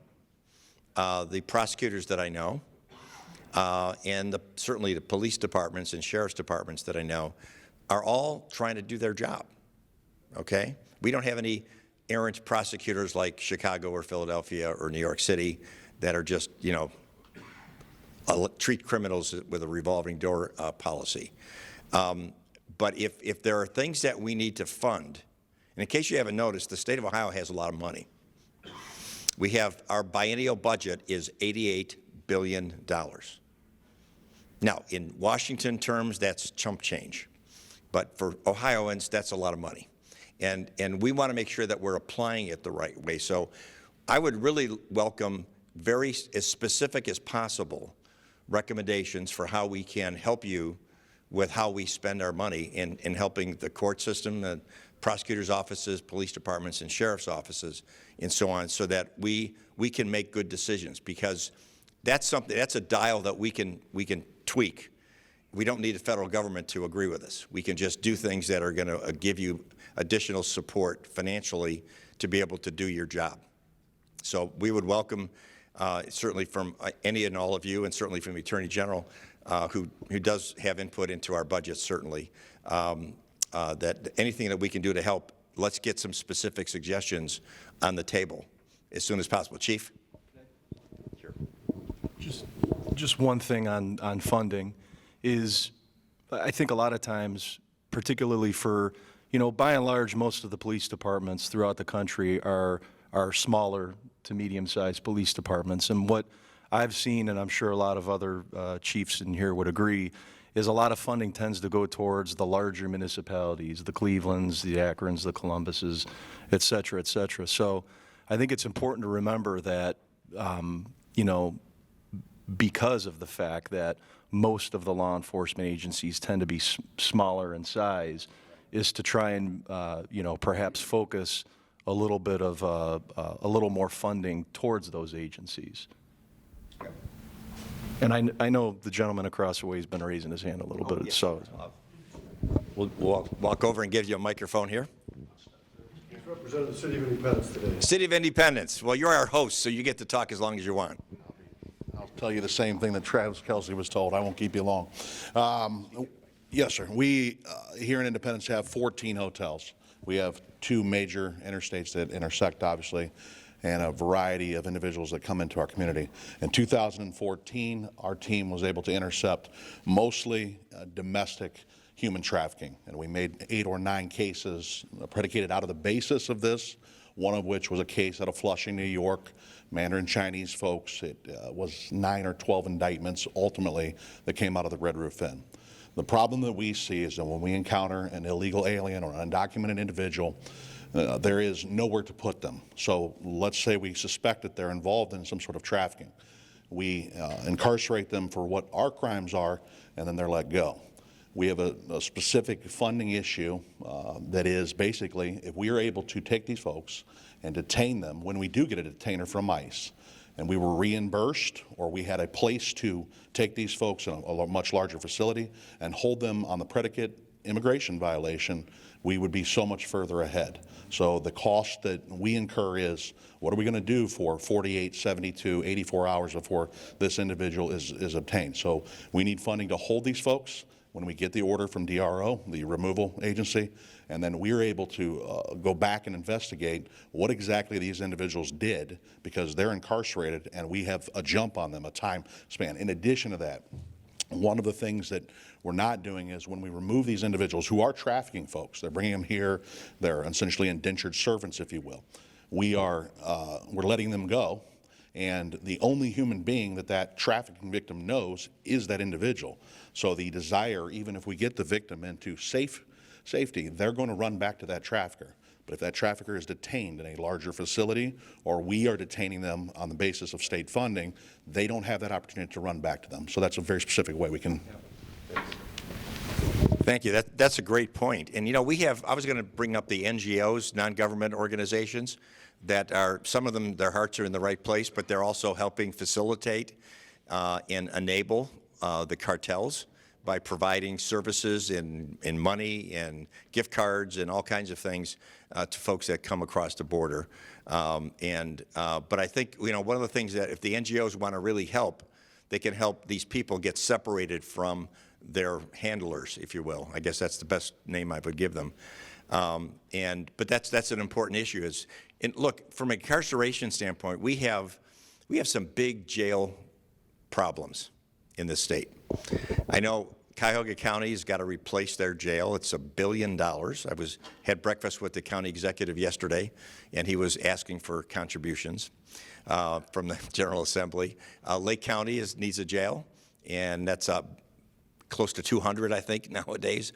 the prosecutors that I know, and certainly the police departments and sheriff's departments that I know are all trying to do their job, okay? We don't have any errant prosecutors like Chicago or Philadelphia or New York City that are just, you know, treat criminals with a revolving door policy. But if there are things that we need to fund, and in case you haven't noticed, the state of Ohio has a lot of money. We have, our biennial budget is $88 billion. Now, in Washington terms, that's chump change. But for Ohioans, that's a lot of money. And we want to make sure that we're applying it the right way. So I would really welcome as specific as possible recommendations for how we can help you with how we spend our money in helping the court system, the prosecutors' offices, police departments, and sheriff's offices, and so on, so that we can make good decisions, because that's a dial that we can tweak. We don't need the federal government to agree with us. We can just do things that are going to give you additional support financially to be able to do your job. So we would welcome, certainly from any and all of you, and certainly from the Attorney General, who does have input into our budget, certainly, that anything that we can do to help, let's get some specific suggestions on the table as soon as possible. Chief? Sure. Just one thing on funding is, I think a lot of times, particularly for, you know, by and large, most of the police departments throughout the country are smaller to medium-sized police departments. And what I've seen, and I'm sure a lot of other chiefs in here would agree, is a lot of funding tends to go towards the larger municipalities, the Clevelands, the Akrons, the Columbuses, et cetera, et cetera. So I think it's important to remember that, you know, because of the fact that most of the law enforcement agencies tend to be smaller in size, is to try and, you know, perhaps focus a little bit of a little more funding towards those agencies. And I know the gentleman across the way has been raising his hand a little bit. Yes. So We'll walk over and give you a microphone here. Representative the City of Independence today. City of Independence. Well, you're our host, so you get to talk as long as you want. I'll tell you the same thing that Travis Kelsey was told. I won't keep you long. Yes, sir. We here in Independence have 14 hotels. We have 2 major interstates that intersect, obviously, and a variety of individuals that come into our community. In 2014, our team was able to intercept mostly domestic human trafficking, and we made 8 or 9 cases predicated out of the basis of this, one of which was a case out of Flushing, New York, Mandarin Chinese folks. It was 9 or 12 indictments ultimately that came out of the Red Roof Inn. The problem that we see is that when we encounter an illegal alien or an undocumented individual, there is nowhere to put them. So let's say we suspect that they're involved in some sort of trafficking. We incarcerate them for what our crimes are, and then they're let go. We have a specific funding issue that is basically, if we are able to take these folks and detain them, when we do get a detainer from ICE, and we were reimbursed, or we had a place to take these folks in a much larger facility and hold them on the predicate immigration violation, we would be so much further ahead. So the cost that we incur is, what are we going to do for 48, 72, 84 hours before this individual is obtained? So we need funding to hold these folks when we get the order from DRO, the removal agency, and then we're able to go back and investigate what exactly these individuals did, because they're incarcerated and we have a jump on them, a time span. In addition to that, one of the things that we're not doing is when we remove these individuals who are trafficking folks, they're bringing them here, they're essentially indentured servants, if you will. We're letting them go, and the only human being that trafficking victim knows is that individual. So the desire, even if we get the victim into safety, they're going to run back to that trafficker. But if that trafficker is detained in a larger facility, or we are detaining them on the basis of state funding, they don't have that opportunity to run back to them. So that's a very specific way we can. Thank you. That's a great point. And, you know, I was going to bring up the NGOs, non-government organizations, that are, some of them, their hearts are in the right place, but they're also helping facilitate and enable the cartels by providing services in money and gift cards and all kinds of things to folks that come across the border. But I think, you know, one of the things that if the NGOs want to really help, they can help these people get separated from their handlers, if you will. I guess that's the best name I would give them. But that's an important issue. Look, from an incarceration standpoint, we have some big jail problems in this state. I know Cuyahoga County has got to replace their jail. It's $1 billion. I had breakfast with the county executive yesterday, and he was asking for contributions from the General Assembly. Lake County needs a jail, and that's close to 200, I think, nowadays.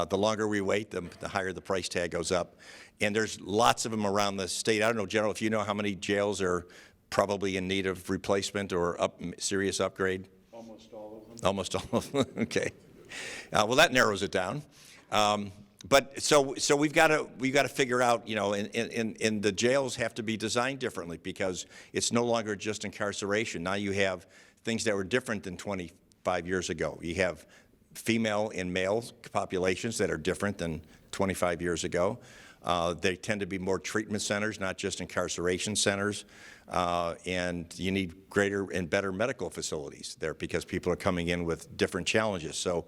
The longer we wait, the higher the price tag goes up. And there's lots of them around the state. I don't know, General, if you know how many jails are probably in need of replacement or serious upgrade? Almost all of them. Almost all of them, okay. Well, that narrows it down. But so we've got to figure out, you know, and the jails have to be designed differently, because it's no longer just incarceration. Now you have things that were different than 25 years ago. You have female and male populations that are different than 25 years ago. They tend to be more treatment centers, not just incarceration centers. And you need greater and better medical facilities there, because people are coming in with different challenges. So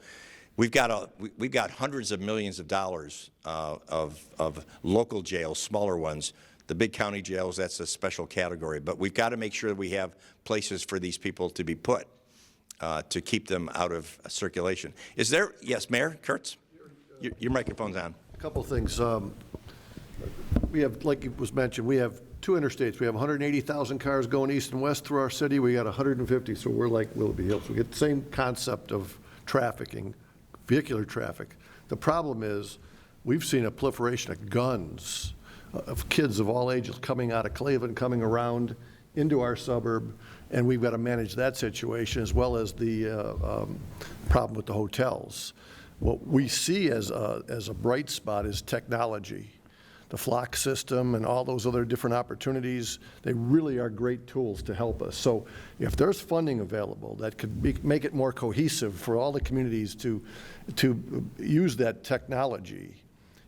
we've got hundreds of millions of dollars of local jails, smaller ones. The big county jails, that's a special category. But we've got to make sure that we have places for these people to be put to keep them out of circulation. Is there, yes, Mayor Kurtz? Your microphone's on. A couple things. We have, like it was mentioned, we have two interstates. We have 180,000 cars going east and west through our city. We got 150, so we're like Willoughby Hills. We get the same concept of trafficking, vehicular traffic. The problem is we've seen a proliferation of guns, of kids of all ages coming out of Cleveland, coming around into our suburb, and we've got to manage that situation, as well as the problem with the hotels. What we see as a bright spot is technology. The flock system and all those other different opportunities, they really are great tools to help us. So if there's funding available that could make it more cohesive for all the communities to use that technology,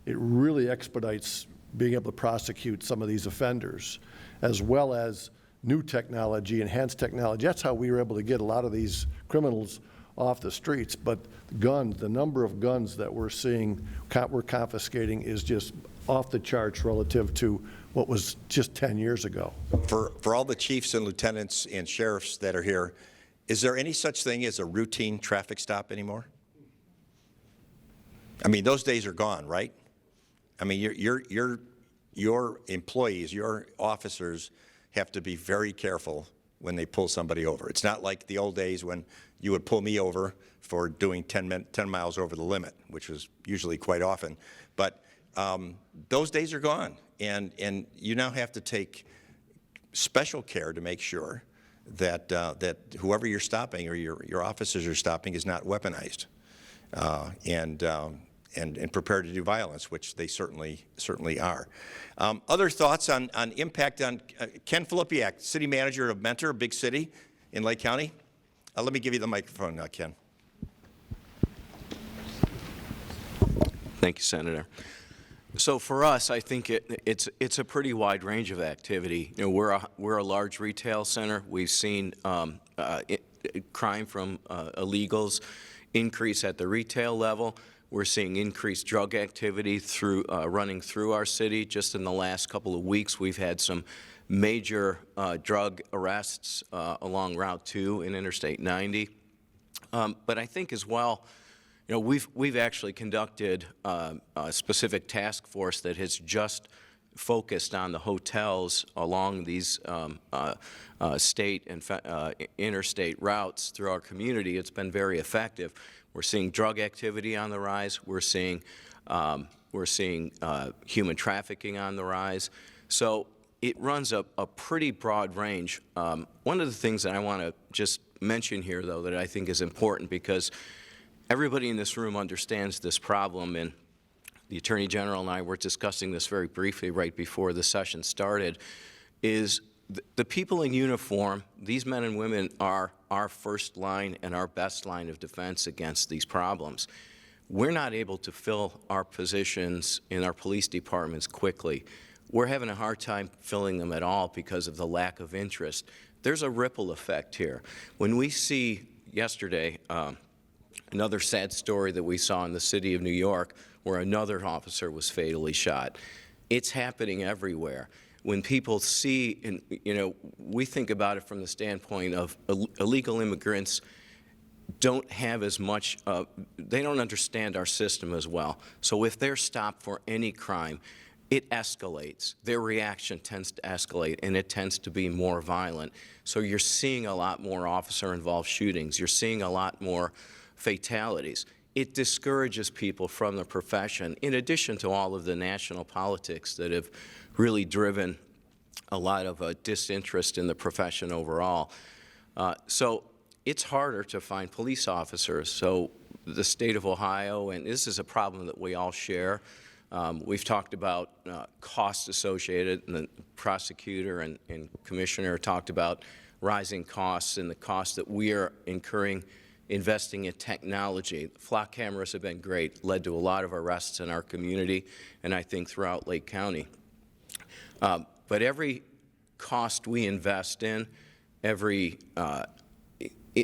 it really expedites being able to prosecute some of these offenders, as well as new technology, enhanced technology. That's how we were able to get a lot of these criminals off the streets. But guns, the number of guns that we're seeing, we're confiscating, is just off the charts relative to what was just 10 years ago. For all the chiefs and lieutenants and sheriffs that are here, is there any such thing as a routine traffic stop anymore? I mean, those days are gone, right? I mean, your employees, your officers have to be very careful when they pull somebody over. It's not like the old days when you would pull me over for doing 10 miles over the limit, which was usually quite often. But those days are gone, and you now have to take special care to make sure that that whoever you're stopping or your officers are stopping is not weaponized. and prepared to do violence, which they certainly are. Other thoughts on impact on Ken Filipiak, city manager of Mentor, a big city in Lake County. Let me give you the microphone, Ken. Thank you, Senator. So for us, I think it's a pretty wide range of activity. You know, we're a large retail center. We've seen crime from illegals increase at the retail level. We're seeing increased drug activity running through our city. Just in the last couple of weeks, we've had some major drug arrests along Route 2 and Interstate 90. But I think as well, you know, we've actually conducted a specific task force that has just focused on the hotels along these state and interstate routes through our community. It's been very effective. We're seeing drug activity on the rise. We're seeing human trafficking on the rise. So it runs a pretty broad range. One of the things that I want to just mention here, though, that I think is important, because everybody in this room understands this problem, and the Attorney General and I were discussing this very briefly right before the session started, is the people in uniform, these men and women, are our first line and our best line of defense against these problems. We're not able to fill our positions in our police departments quickly. We're having a hard time filling them at all because of the lack of interest. There's a ripple effect here. When we see yesterday, another sad story that we saw in the city of New York, where another officer was fatally shot. It's happening everywhere. When people see, and you know, we think about it from the standpoint of illegal immigrants don't have as much, they don't understand our system as well. So if they're stopped for any crime, it escalates. Their reaction tends to escalate, and it tends to be more violent. So you're seeing a lot more officer-involved shootings. You're seeing a lot more fatalities. It discourages people from the profession, in addition to all of the national politics that have really driven a lot of disinterest in the profession overall. So it's harder to find police officers. So the state of Ohio, and this is a problem that we all share, we've talked about costs associated, and the prosecutor and commissioner talked about rising costs and the costs that we are incurring investing in technology. Flock cameras have been great, led to a lot of arrests in our community, and I think throughout Lake County. But every cost we invest in, every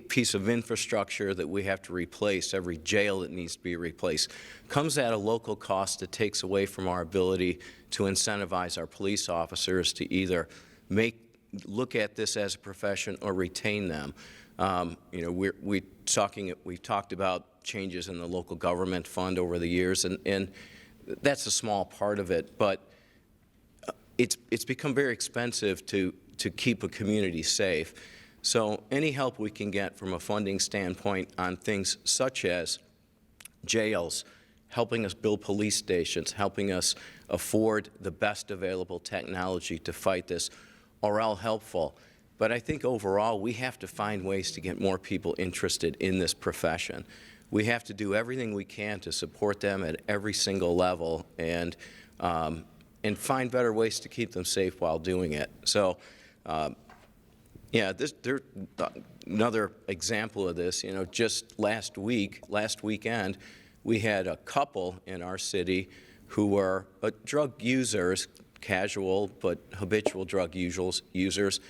piece of infrastructure that we have to replace, every jail that needs to be replaced, comes at a local cost that takes away from our ability to incentivize our police officers to either look at this as a profession or retain them. You know, we've talked about changes in the local government fund over the years, and that's a small part of it, but it's become very expensive to keep a community safe. So any help we can get from a funding standpoint on things such as jails, helping us build police stations, helping us afford the best available technology to fight this, are all helpful. But I think overall we have to find ways to get more people interested in this profession. We have to do everything we can to support them at every single level, and find better ways to keep them safe while doing it. So, yeah, another example of this, you know, just last weekend, we had a couple in our city who were drug users, casual but habitual drug users.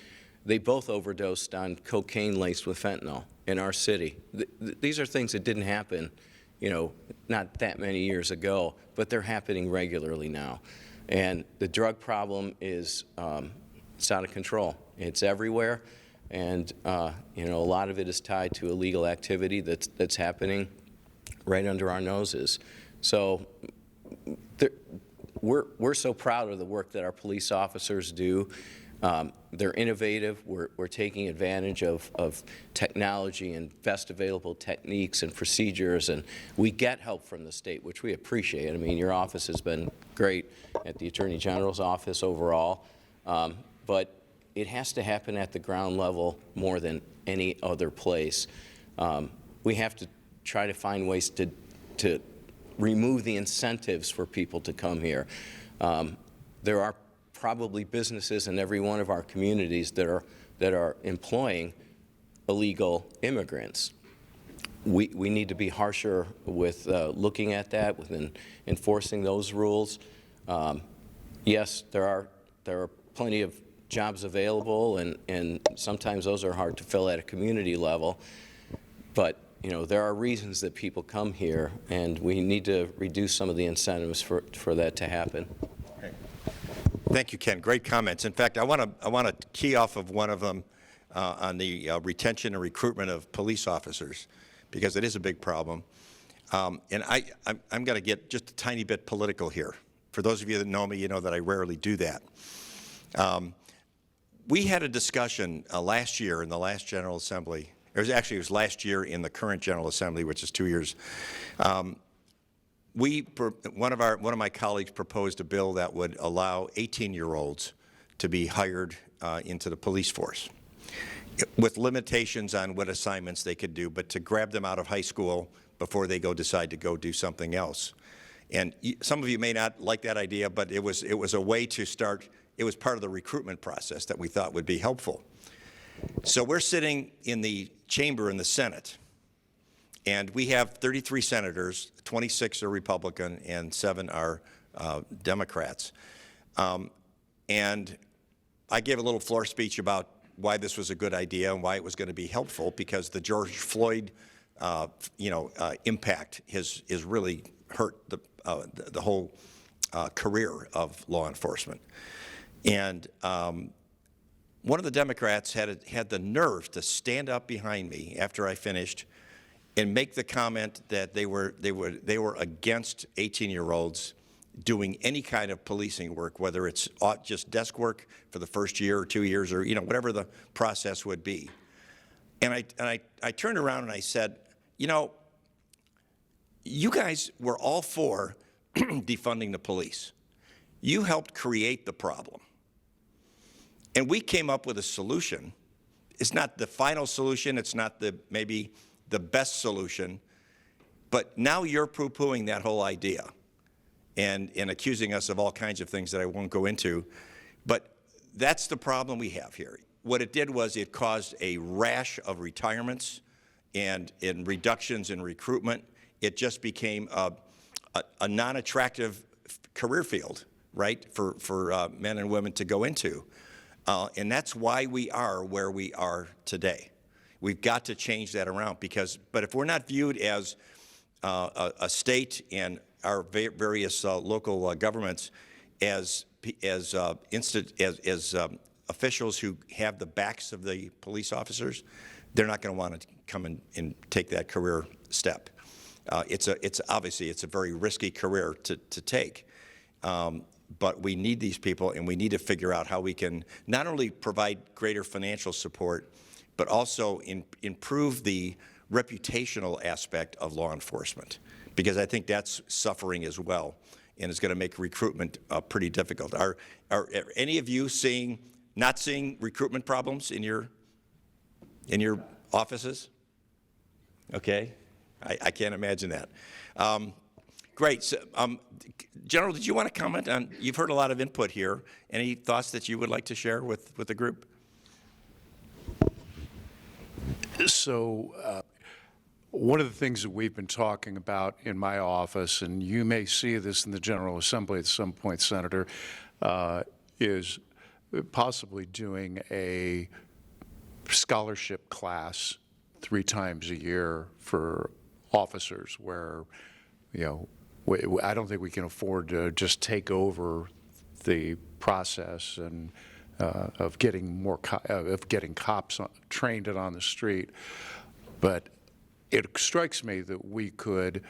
They both overdosed on cocaine laced with fentanyl in our city. These are things that didn't happen, you know, not that many years ago, but they're happening regularly now. And the drug problem is, it's out of control. It's everywhere, and you know, a lot of it is tied to illegal activity that's happening right under our noses. So we're so proud of the work that our police officers do. They're innovative. We're taking advantage of technology and best available techniques and procedures, and we get help from the state, which we appreciate. I mean, your office has been great at the Attorney General's office overall, but it has to happen at the ground level more than any other place. We have to try to find ways to remove the incentives for people to come here. There are probably businesses in every one of our communities that are employing illegal immigrants. We need to be harsher with looking at that, with enforcing those rules. Yes, there are plenty of jobs available, and sometimes those are hard to fill at a community level. But you know, there are reasons that people come here, and we need to reduce some of the incentives for that to happen. Thank you, Ken. Great comments. In fact, I want to key off of one of them on the retention and recruitment of police officers, because it is a big problem. And I'm going to get just a tiny bit political here. For those of you that know me, you know that I rarely do that. We had a discussion last year in the last General Assembly. It was last year in the current General Assembly, which is 2 years. One of my colleagues proposed a bill that would allow 18-year-olds to be hired into the police force, with limitations on what assignments they could do, but to grab them out of high school before they decide to go do something else. And some of you may not like that idea, but it was a way to start. It was part of the recruitment process that we thought would be helpful. So we're sitting in the chamber in the Senate, and we have 33 senators, 26 are Republican, and 7 are Democrats. And I gave a little floor speech about why this was a good idea and why it was going to be helpful, because the George Floyd, impact has really hurt the whole career of law enforcement. And one of the Democrats had the nerve to stand up behind me after I finished and make the comment that they were against 18-year-olds doing any kind of policing work, whether it's just desk work for the first year or 2 years, or whatever the process would be. And I turned around and I said, you guys were all for defunding the police. You helped create the problem. And we came up with a solution. It's not the final solution. It's not maybe the best solution. But now you're poo-pooing that whole idea and accusing us of all kinds of things that I won't go into. But that's the problem we have here. What it did was it caused a rash of retirements and in reductions in recruitment. It just became a non-attractive career field, right, for men and women to go into. And that's why we are where we are today. We've got to change that around, but if we're not viewed as a state and our various local governments as officials who have the backs of the police officers, they're not going to want to come and take that career step. It's obviously a very risky career to take. But we need these people, and we need to figure out how we can not only provide greater financial support, but also improve the reputational aspect of law enforcement, because I think that's suffering as well, and it's going to make recruitment pretty difficult. Are any of you not seeing recruitment problems in your offices? Okay, I can't imagine that. Great. So, General, did you want to comment on, you've heard a lot of input here. Any thoughts that you would like to share with the group? So one of the things that we've been talking about in my office, and you may see this in the General Assembly at some point, Senator, is possibly doing a scholarship class 3 times a year for officers where, I don't think we can afford to just take over the process and of getting cops trained and on the street. But it strikes me that we could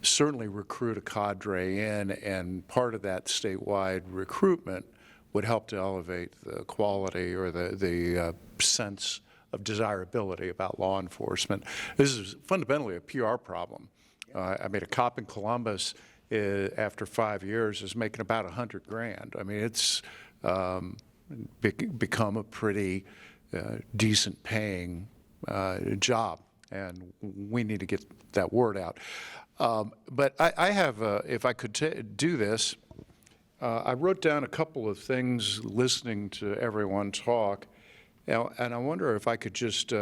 certainly recruit a cadre in, and part of that statewide recruitment would help to elevate the quality or the sense of desirability about law enforcement. This is fundamentally a PR problem. I mean, a cop in Columbus, after 5 years, is making about $100,000. I mean, it's become a pretty decent paying job. and we need to get that word out. But I have, if I could do this, I wrote down a couple of things listening to everyone talk, and I wonder if I could just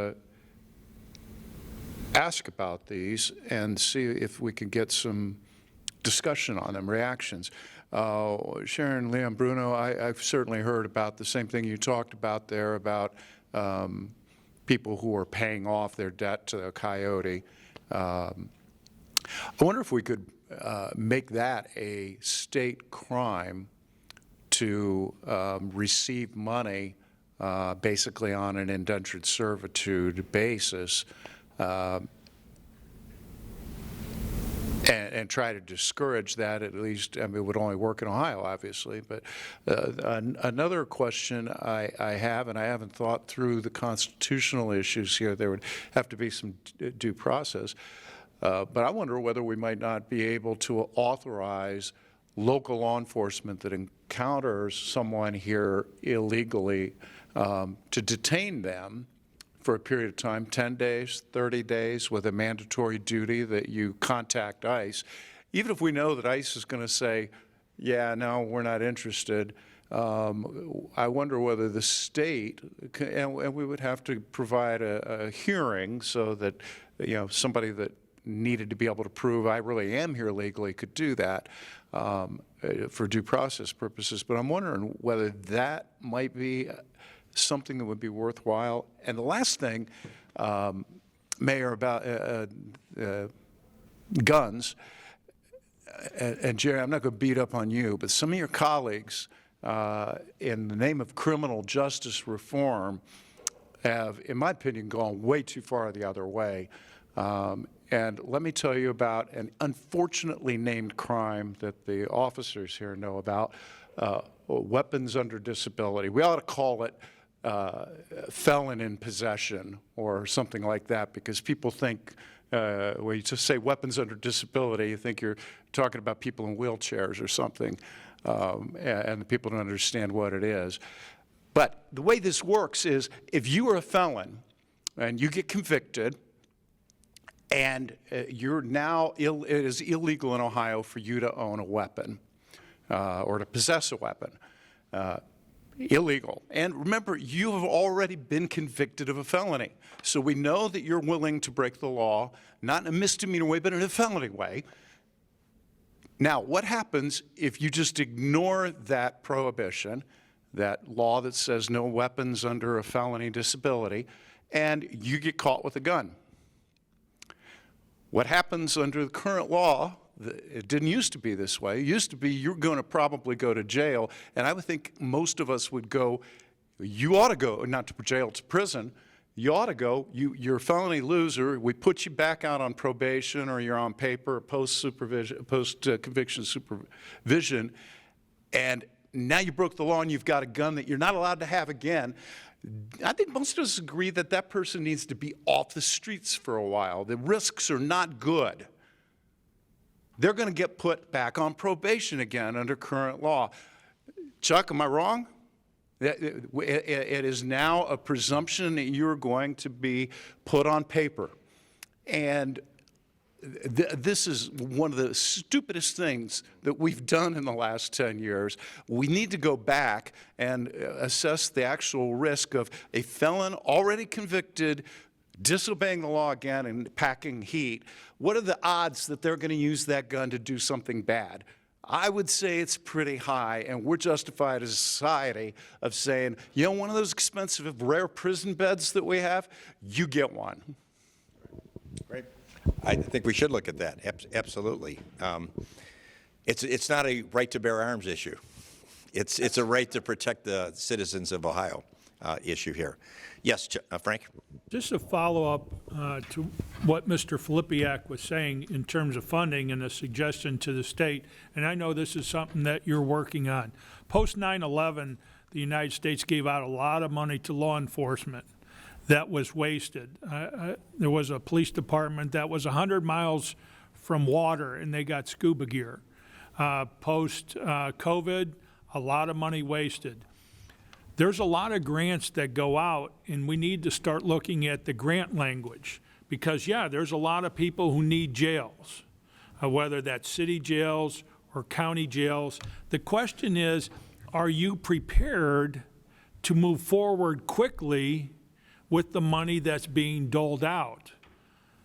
ask about these and see if we can get some discussion on them, reactions. Sharon, Leon, Bruno, I've certainly heard about the same thing you talked about there about people who are paying off their debt to the coyote. I wonder if we could make that a state crime to receive money basically on an indentured servitude basis and try to discourage that at least. I mean, it would only work in Ohio, obviously. But another question I have, and I haven't thought through the constitutional issues here, there would have to be some due process. But I wonder whether we might not be able to authorize local law enforcement that encounters someone here illegally to detain them for a period of time, 10 days, 30 days, with a mandatory duty that you contact ICE. Even if we know that ICE is going to say, yeah, no, we're not interested, I wonder whether the state, and we would have to provide a hearing so that, you know, somebody that needed to be able to prove I really am here legally could do that for due process purposes. But I'm wondering whether that might be something that would be worthwhile. And the last thing, Mayor, about guns, and Jerry, I'm not going to beat up on you, but some of your colleagues, in the name of criminal justice reform, have, in my opinion, gone way too far the other way. And let me tell you about an unfortunately named crime that the officers here know about, weapons under disability. We ought to call it felon in possession or something like that, because people think, when you just say weapons under disability, you think you're talking about people in wheelchairs or something, and people don't understand what it is. But the way this works is if you are a felon and you get convicted, and you're now, it is illegal in Ohio for you to own a weapon or to possess a weapon. Illegal. And remember, you have already been convicted of a felony. So we know that you're willing to break the law, not in a misdemeanor way, but in a felony way. Now, what happens if you just ignore that prohibition, that law that says no weapons under a felony disability, and you get caught with a gun? What happens under the current law, it didn't used to be this way. It used to be you're going to probably go to jail, and I would think most of us would go, you ought to go, not to jail, to prison. You ought to go, you're a felony loser, we put you back out on probation, or you're on paper, post-conviction supervision, and now you broke the law and you've got a gun that you're not allowed to have again. I think most of us agree that that person needs to be off the streets for a while. The risks are not good. They're going to get put back on probation again under current law. Chuck, am I wrong? It is now a presumption that you're going to be put on paper. And this is one of the stupidest things that we've done in the last 10 years. We need to go back and assess the actual risk of a felon already convicted disobeying the law again and packing heat. What are the odds that they're going to use that gun to do something bad? I would say it's pretty high, and we're justified as a society of saying, you know, one of those expensive, rare prison beds that we have, you get one. Great. I think we should look at that, absolutely. It's not a right to bear arms issue. It's a right to protect the citizens of Ohio issue here. Yes, Frank? Just a follow-up to what Mr. Filipiak was saying in terms of funding and a suggestion to the state, and I know this is something that you're working on. Post 9/11, the United States gave out a lot of money to law enforcement that was wasted. There was a police department that was 100 miles from water, and they got scuba gear. Post-COVID, a lot of money wasted. There's a lot of grants that go out, and we need to start looking at the grant language, Because, yeah, there's a lot of people who need jails, whether that's city jails or county jails. The question is, are you prepared to move forward quickly with the money that's being doled out?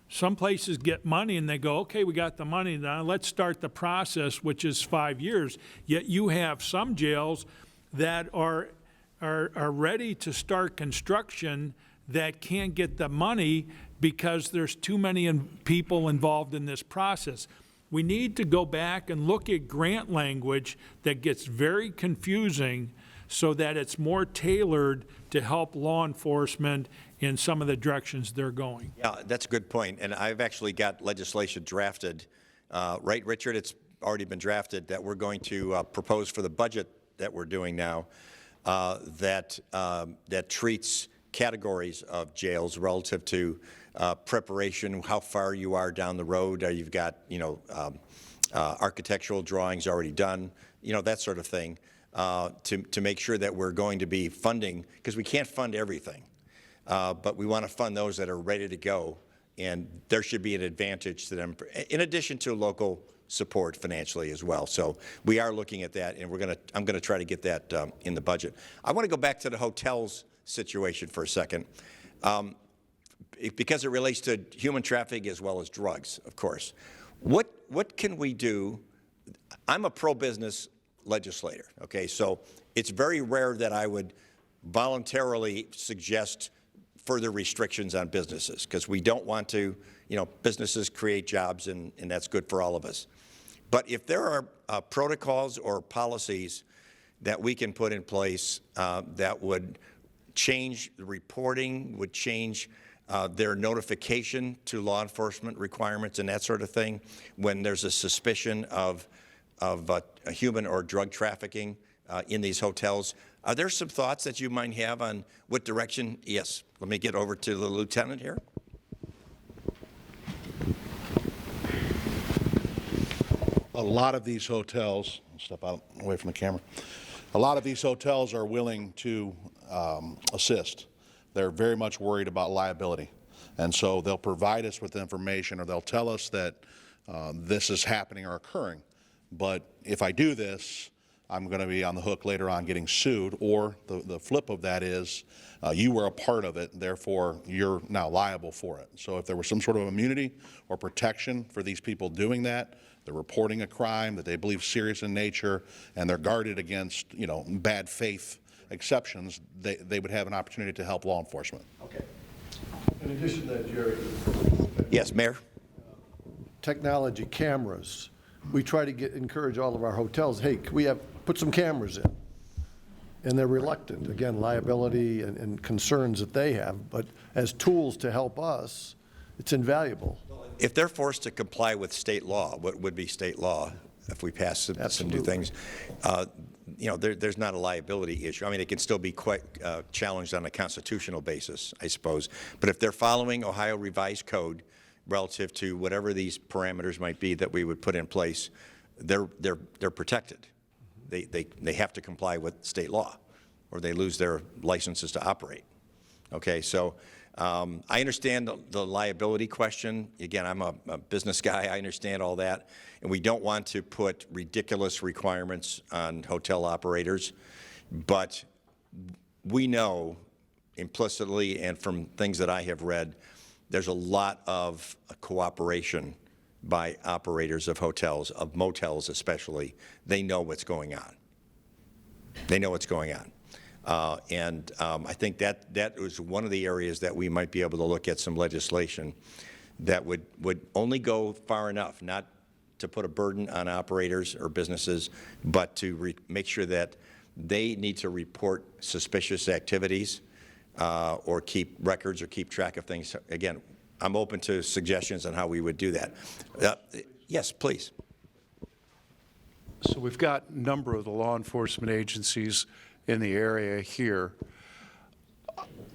Some places get money and they go, okay, we got the money now, let's start the process, which is 5 years. Yet you have some jails that are ready to start construction that can't get the money because there's too many people involved in this process. We need to go back and look at grant language that gets very confusing so that it's more tailored to help law enforcement in some of the directions they're going. Yeah, that's a good point. And I've actually got legislation drafted, right, Richard? It's already been drafted that we're going to propose for the budget that we're doing now that treats categories of jails relative to preparation, how far you are down the road. You've got, architectural drawings already done, that sort of thing, to make sure that we're going to be funding, because we can't fund everything. But we want to fund those that are ready to go, and there should be an advantage to them, in addition to local support financially as well. So we are looking at that, and I'm going to try to get that in the budget. I want to go back to the hotels situation for a second, because it relates to human trafficking as well as drugs, of course. What can we do? I'm a pro-business legislator, okay? So it's very rare that I would voluntarily suggest further restrictions on businesses, because we don't want to, businesses create jobs, and that's good for all of us. But if there are protocols or policies that we can put in place that would change the reporting, would change their notification to law enforcement requirements and that sort of thing, when there's a suspicion of a human or drug trafficking in these hotels. Are there some thoughts that you might have on what direction? Yes, let me get over to the lieutenant here. A lot of these hotels, step out away from the camera, a lot of these hotels are willing to assist. They're very much worried about liability. And so they'll provide us with information, or they'll tell us that this is happening or occurring. But if I do this, I'm going to be on the hook later on getting sued, or the flip of that is you were a part of it, therefore you're now liable for it. So if there was some sort of immunity or protection for these people doing that, they're reporting a crime that they believe serious in nature, and they're guarded against, bad faith exceptions, they would have an opportunity to help law enforcement. Okay. In addition to that, Jerry. Yes, Mayor. Technology, cameras. We try to encourage all of our hotels, hey, can we put some cameras in? And they're reluctant. Again, liability and concerns that they have, but as tools to help us, it's invaluable. If they're forced to comply with state law, what would be state law if we pass some new things, there's not a liability issue. I mean, it can still be quite challenged on a constitutional basis, I suppose. But if they're following Ohio Revised Code relative to whatever these parameters might be that we would put in place, they're protected. They have to comply with state law, or they lose their licenses to operate. Okay, so I understand the liability question. Again, I'm a business guy. I understand all that. And we don't want to put ridiculous requirements on hotel operators. But we know implicitly, and from things that I have read, there's a lot of cooperation by operators of hotels, of motels especially. They know what's going on. They know what's going on. I think that was one of the areas that we might be able to look at some legislation that would only go far enough, not to put a burden on operators or businesses, but to make sure that they need to report suspicious activities or keep records or keep track of things. Again, I'm open to suggestions on how we would do that. Yes, please. So we've got a number of the law enforcement agencies in the area here.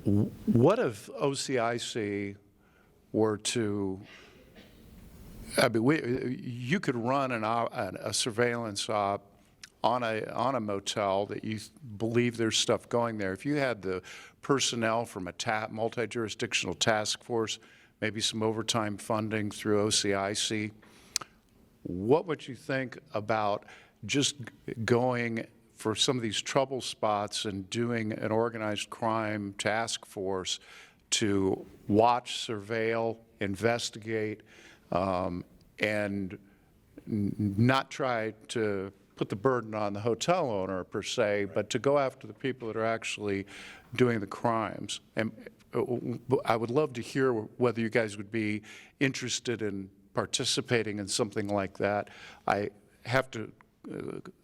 What if OCIC were to, you could run a surveillance op on a motel that you believe there's stuff going there. If you had the personnel from a multi-jurisdictional task force maybe some overtime funding through OCIC. What would you think about just going for some of these trouble spots and doing an organized crime task force to watch, surveil, investigate, and not try to put the burden on the hotel owner per se, but to go after the people that are actually doing the crimes? And I would love to hear whether you guys would be interested in participating in something like that. I have to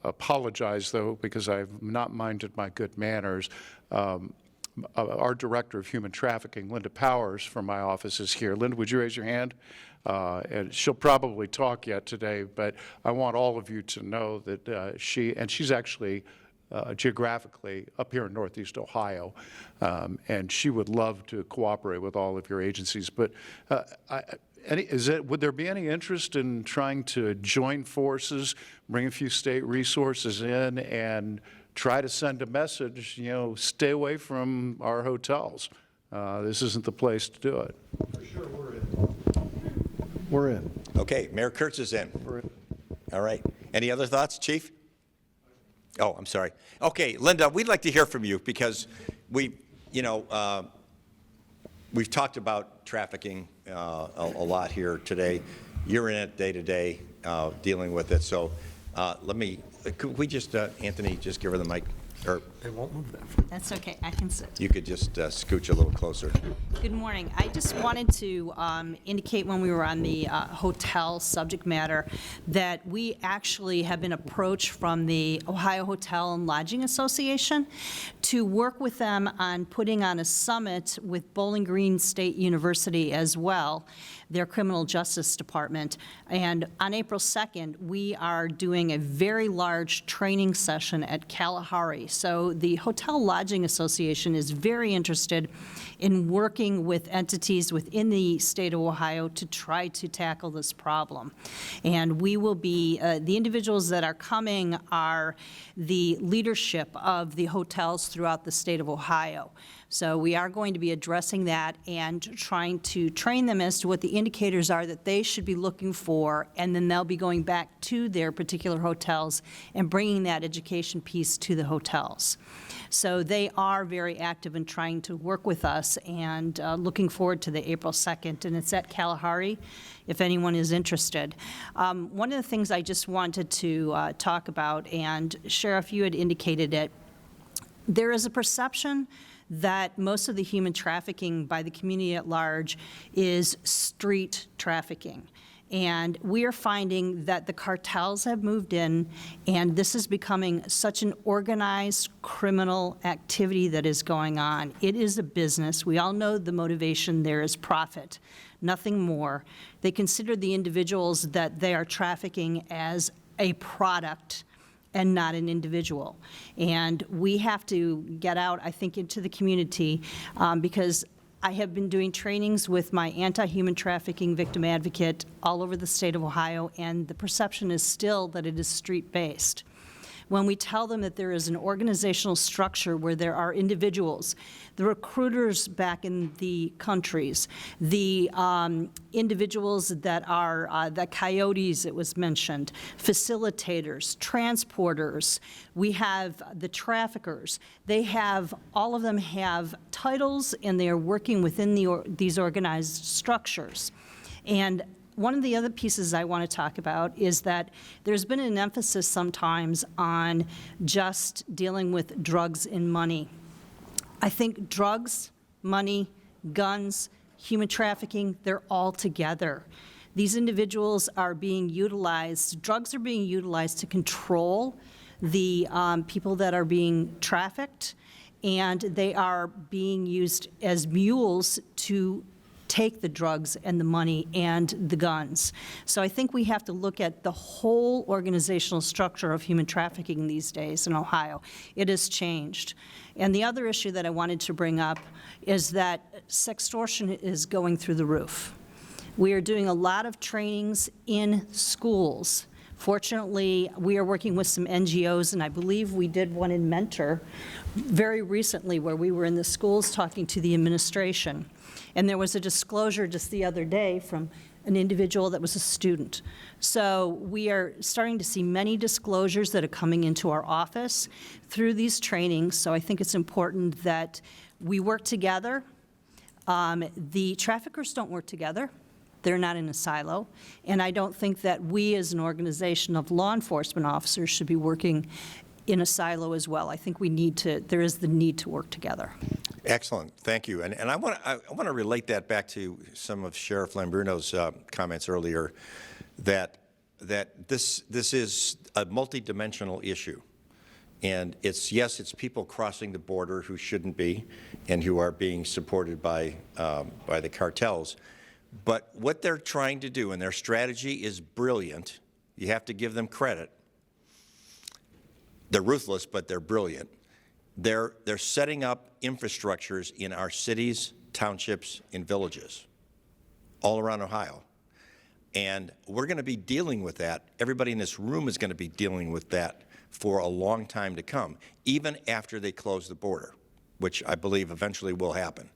apologize, though, because I've not minded my good manners. Our Director of Human Trafficking, Linda Powers, from my office is here. Linda, would you raise your hand? And she'll probably talk yet today, but I want all of you to know that she's actually geographically up here in Northeast Ohio, and she would love to cooperate with all of your agencies. But would there be any interest in trying to join forces, bring a few state resources in, and try to send a message, stay away from our hotels? This isn't the place to do it. For sure, we're in. We're in. Okay, Mayor Kurtz is in. We're in. All right. Any other thoughts, Chief? Oh, I'm sorry. Okay, Linda, we'd like to hear from you because we've talked about trafficking a lot here today. You're in it day to day, dealing with it. So could we just, Anthony, just give her the mic? Or They won't move that far. That's okay, I can sit. you could just scooch a little closer. Good morning. I just wanted to indicate when we were on the hotel subject matter that we actually have been approached from the Ohio Hotel and Lodging Association to work with them on putting on a summit with Bowling Green State University as well, their criminal justice department. And on April 2nd, we are doing a very large training session at Kalahari. So the Hotel Lodging Association is very interested in working with entities within the state of Ohio to try to tackle this problem. And we will be, the individuals that are coming are the leadership of the hotels throughout the state of Ohio. So we are going to be addressing that and trying to train them as to what the indicators are that they should be looking for, and then they'll be going back to their particular hotels and bringing that education piece to the hotels. So they are very active in trying to work with us, and looking forward to the April 2nd, and it's at Kalahari, if anyone is interested. One of the things I just wanted to talk about, and Sheriff, you had indicated it, there is a perception that most of the human trafficking by the community at large is street trafficking. And we are finding that the cartels have moved in, and this is becoming such an organized criminal activity that is going on. It is a business. We all know the motivation there is profit, nothing more. They consider the individuals that they are trafficking as a product and not an individual. And we have to get out, I think, into the community because I have been doing trainings with my anti-human trafficking victim advocate all over the state of Ohio, and the perception is still that it is street-based. When we tell them that there is an organizational structure where there are individuals, the recruiters back in the countries, the individuals that are the coyotes, it was mentioned, facilitators, transporters, we have the traffickers. They have, all of them have titles, and they are working within these organized structures. And one of the other pieces I want to talk about is that there's been an emphasis sometimes on just dealing with drugs and money. I think drugs, money, guns, human trafficking, they're all together. These individuals are being utilized, drugs are being utilized to control the people that are being trafficked, and they are being used as mules to take the drugs and the money and the guns. So I think we have to look at the whole organizational structure of human trafficking these days in Ohio. It has changed. And the other issue that I wanted to bring up is that sextortion is going through the roof. We are doing a lot of trainings in schools Fortunately, we are working with some NGOs, and I believe we did one in Mentor very recently where we were in the schools talking to the administration. And there was a disclosure just the other day from an individual that was a student. So we are starting to see many disclosures that are coming into our office through these trainings. So I think it's important that we work together. The traffickers don't work together. They're not in a silo. And I don't think that we as an organization of law enforcement officers should be working in a silo as well. I think there is the need to work together. Excellent, thank you. And I want to relate that back to some of Sheriff Lambruno's comments earlier, that this is a multidimensional issue. And it's people crossing the border who shouldn't be and who are being supported by the cartels. But what they're trying to do, and their strategy is brilliant, you have to give them credit. They're ruthless, but they're brilliant. They're setting up infrastructures in our cities, townships, and villages all around Ohio. And we're going to be dealing with that. Everybody in this room is going to be dealing with that for a long time to come, even after they close the border, which I believe eventually will happen.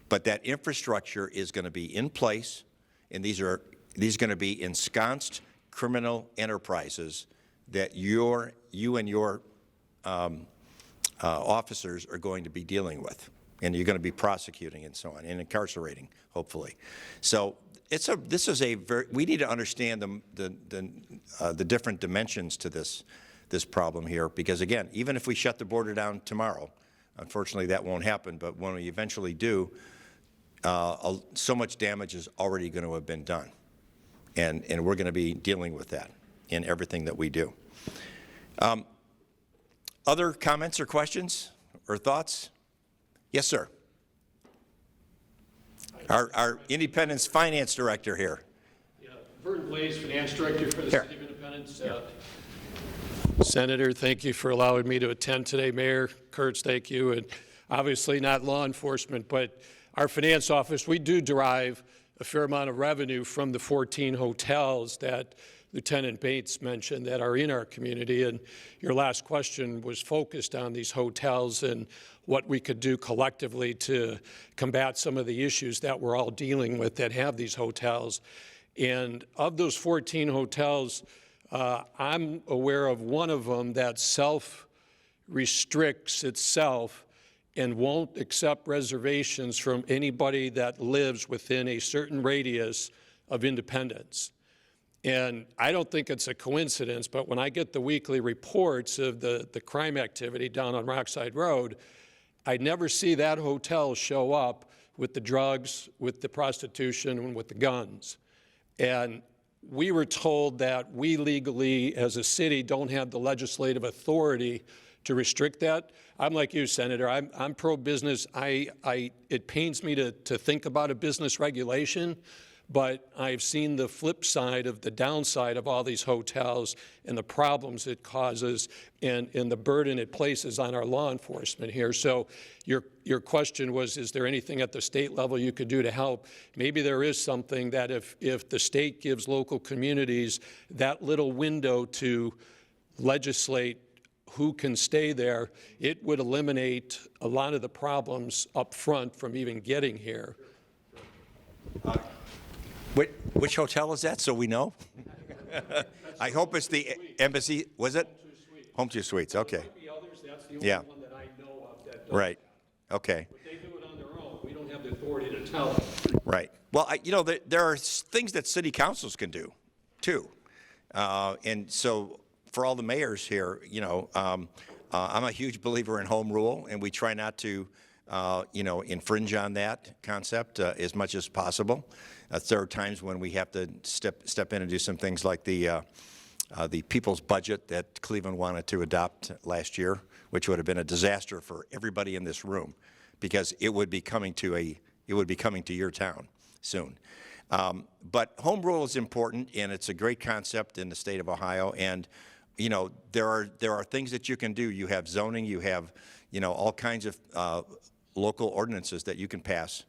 But that infrastructure is going to be in place, and these are going to be ensconced criminal enterprises that you and your officers are going to be dealing with, and you're going to be prosecuting and so on, and incarcerating, hopefully. So we need to understand the different dimensions to this problem here, because again, even if we shut the border down tomorrow, unfortunately that won't happen, but when we eventually do, so much damage is already going to have been done, and we're going to be dealing with that in everything that we do. Other comments or questions or thoughts? Yes, sir. Our Independence Finance Director here. Yeah, Vern Blaze, Finance Director for the City of Independence. Senator, thank you for allowing me to attend today. Mayor Kurtz, thank you. And obviously not law enforcement, but our finance office, we do derive a fair amount of revenue from the 14 hotels that Lieutenant Bates mentioned that are in our community. And your last question was focused on these hotels and what we could do collectively to combat some of the issues that we're all dealing with that have these hotels. And of those 14 hotels, I'm aware of one of them that self-restricts itself and won't accept reservations from anybody that lives within a certain radius of Independence. And I don't think it's a coincidence, but when I get the weekly reports of the crime activity down on Rockside Road, I never see that hotel show up with the drugs, with the prostitution, and with the guns. And we were told that we legally, as a city, don't have the legislative authority to restrict that. I'm like you, Senator. I'm pro-business. It pains me to think about a business regulation, but I've seen the flip side of the downside of all these hotels and the problems it causes and the burden it places on our law enforcement here. So your question was, is there anything at the state level you could do to help? Maybe there is something that if the state gives local communities that little window to legislate who can stay there, it would eliminate a lot of the problems up front from even getting here. Which hotel is that, so we know? I hope it's the Embassy, was it? Home 2 Suites, okay. There might be others. That's the only one that I know of that does. Right, okay. But they do it on their own. We don't have the authority to tell them. Right. Well, there are things that city councils can do, too. And so for all the mayors here, I'm a huge believer in home rule, and we try not to, infringe on that concept as much as possible. There are times when we have to step in and do some things like the people's budget that Cleveland wanted to adopt last year, which would have been a disaster for everybody in this room, because it would be coming to your town soon. But home rule is important, and it's a great concept in the state of Ohio. And there are things that you can do. You have zoning. You have all kinds of local ordinances that you can pass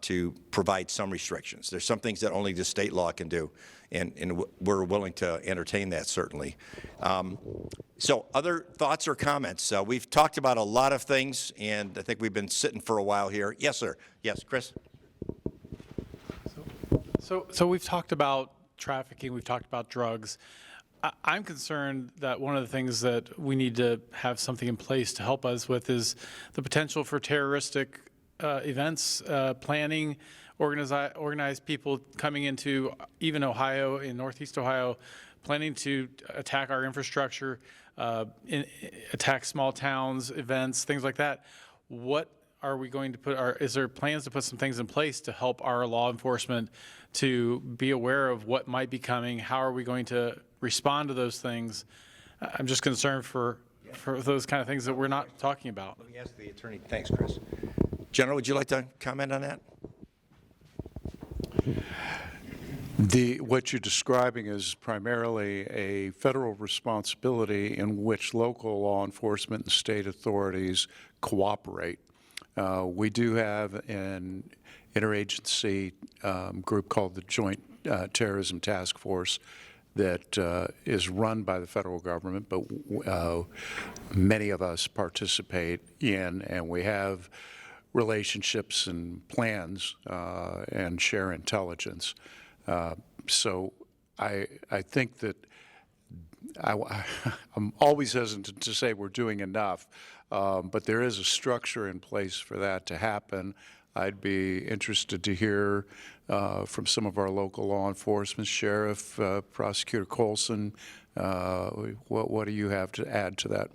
to provide some restrictions. There's some things that only the state law can do, and we're willing to entertain that, certainly. So other thoughts or comments? We've talked about a lot of things, and I think we've been sitting for a while here. Yes, sir. Yes, Chris? So we've talked about trafficking, we've talked about drugs. I'm concerned that one of the things that we need to have something in place to help us with is the potential for terroristic events, planning, organized people coming into even Ohio, in Northeast Ohio, planning to attack our infrastructure, attack small towns, events, things like that. What are we going to put, is there plans to put some things in place to help our law enforcement to be aware of what might be coming? How are we going to respond to those things? I'm just concerned for those kind of things that we're not talking about. Let me ask the attorney. Thanks, Chris. General, would you like to comment on that? What you're describing is primarily a federal responsibility in which local law enforcement and state authorities cooperate. We do have an interagency group called the Joint Terrorism Task Force that is run by the federal government, but many of us participate in, and we have relationships and plans and share intelligence. So I think that I'm always hesitant to say we're doing enough, but there is a structure in place for that to happen. I'd be interested to hear from some of our local law enforcement, Sheriff, Prosecutor Colson, what do you have to add to that?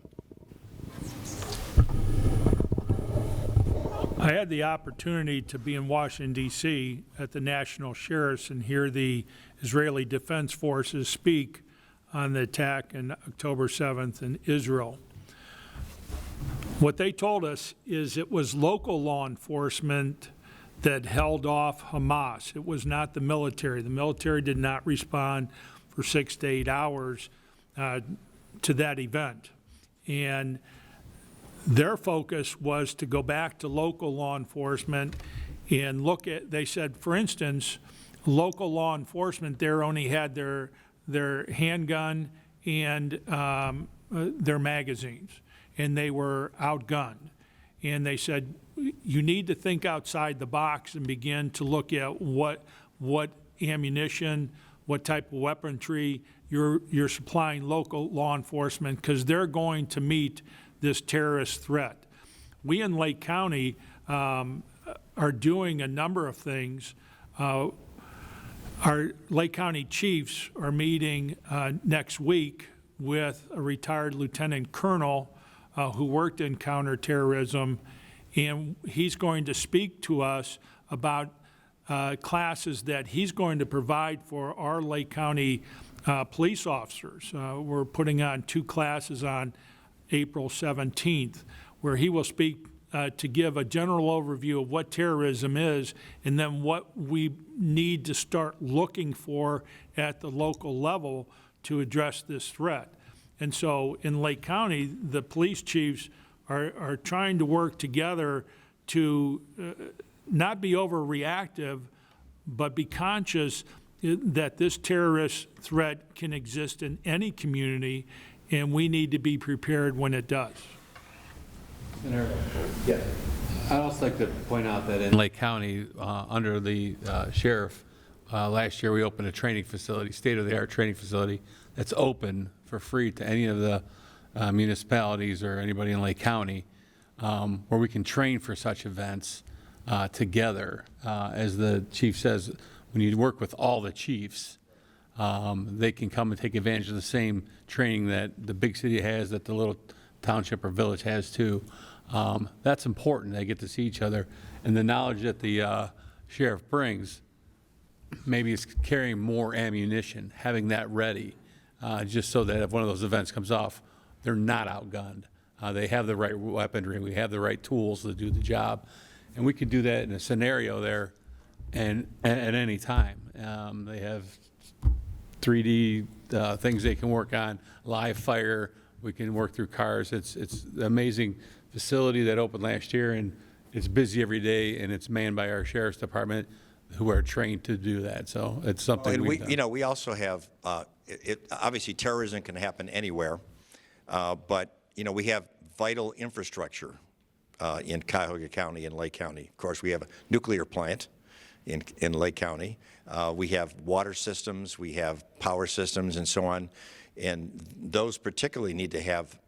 I had the opportunity to be in Washington, D.C. at the National Sheriff's and hear the Israeli Defense Forces speak on the attack on October 7th in Israel. What they told us is it was local law enforcement that held off Hamas. It was not the military. The military did not respond for 6 to 8 hours to that event. And their focus was to go back to local law enforcement and look at, they said, for instance, local law enforcement there only had their handgun and their magazines, and they were outgunned. And they said, you need to think outside the box and begin to look at what ammunition, what type of weaponry you're supplying local law enforcement, because they're going to meet this terrorist threat. We in Lake County are doing a number of things. Our Lake County chiefs are meeting next week with a retired lieutenant colonel who worked in counterterrorism, and he's going to speak to us about classes that he's going to provide for our Lake County police officers. We're putting on 2 classes on April 17th, where he will speak to give a general overview of what terrorism is and then what we need to start looking for at the local level to address this threat. And so in Lake County, the police chiefs are trying to work together to not be overreactive, but be conscious that this terrorist threat can exist in any community, and we need to be prepared when it does. Yeah. I'd also like to point out that in Lake County, under the sheriff, last year we opened a training facility, state-of-the-art training facility that's open for free to any of the municipalities or anybody in Lake County, where we can train for such events together. As the chief says, when you work with all the chiefs, they can come and take advantage of the same training that the big city has, that the little township or village has too. That's important. They get to see each other. And the knowledge that the sheriff brings, maybe it's carrying more ammunition, having that ready, just so that if one of those events comes off, they're not outgunned. They have the right weaponry. We have the right tools to do the job. And we can do that in a scenario there and at any time. They have 3D things they can work on, live fire. We can work through cars. It's an amazing facility that opened last year, and it's busy every day, and it's manned by our sheriff's department, who are trained to do that. So it's something And we've done. you know, we also have, obviously terrorism can happen anywhere, but, you know, we have vital infrastructure in Cuyahoga County and Lake County. Of course, we have a nuclear plant in Lake County. We have water systems, we have power systems and so on, and those particularly need to have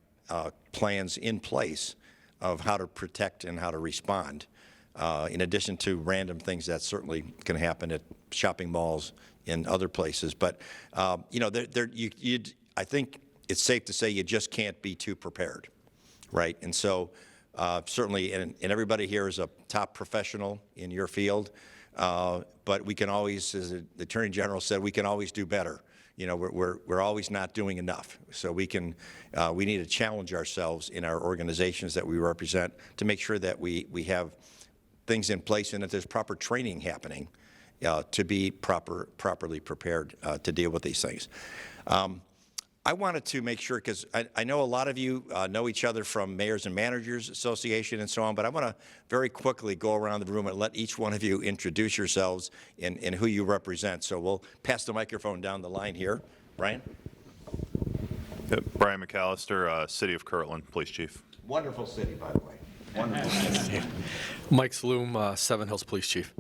plans in place of how to protect and how to respond, in addition to random things that certainly can happen at shopping malls and other places. But, you know, I think it's safe to say you just can't be too prepared, right? And so certainly, and everybody here is a top professional in your field, but we can always, as the Attorney General said, we can always do better. You know, we're always not doing enough. So we need to challenge ourselves in our organizations that we represent to make sure that we have things in place and that there's proper training happening to be properly prepared to deal with these things. I wanted to make sure, because I know a lot of you know each other from Mayors and Managers Association and so on, but I want to very quickly go around the room and let each one of you introduce yourselves and who you represent. So we'll pass the microphone down the line here. Brian? Brian McAllister, City of Kirtland, Police Chief. Wonderful city, by the way. Wonderful. Mike Sloom, Seven Hills Police Chief.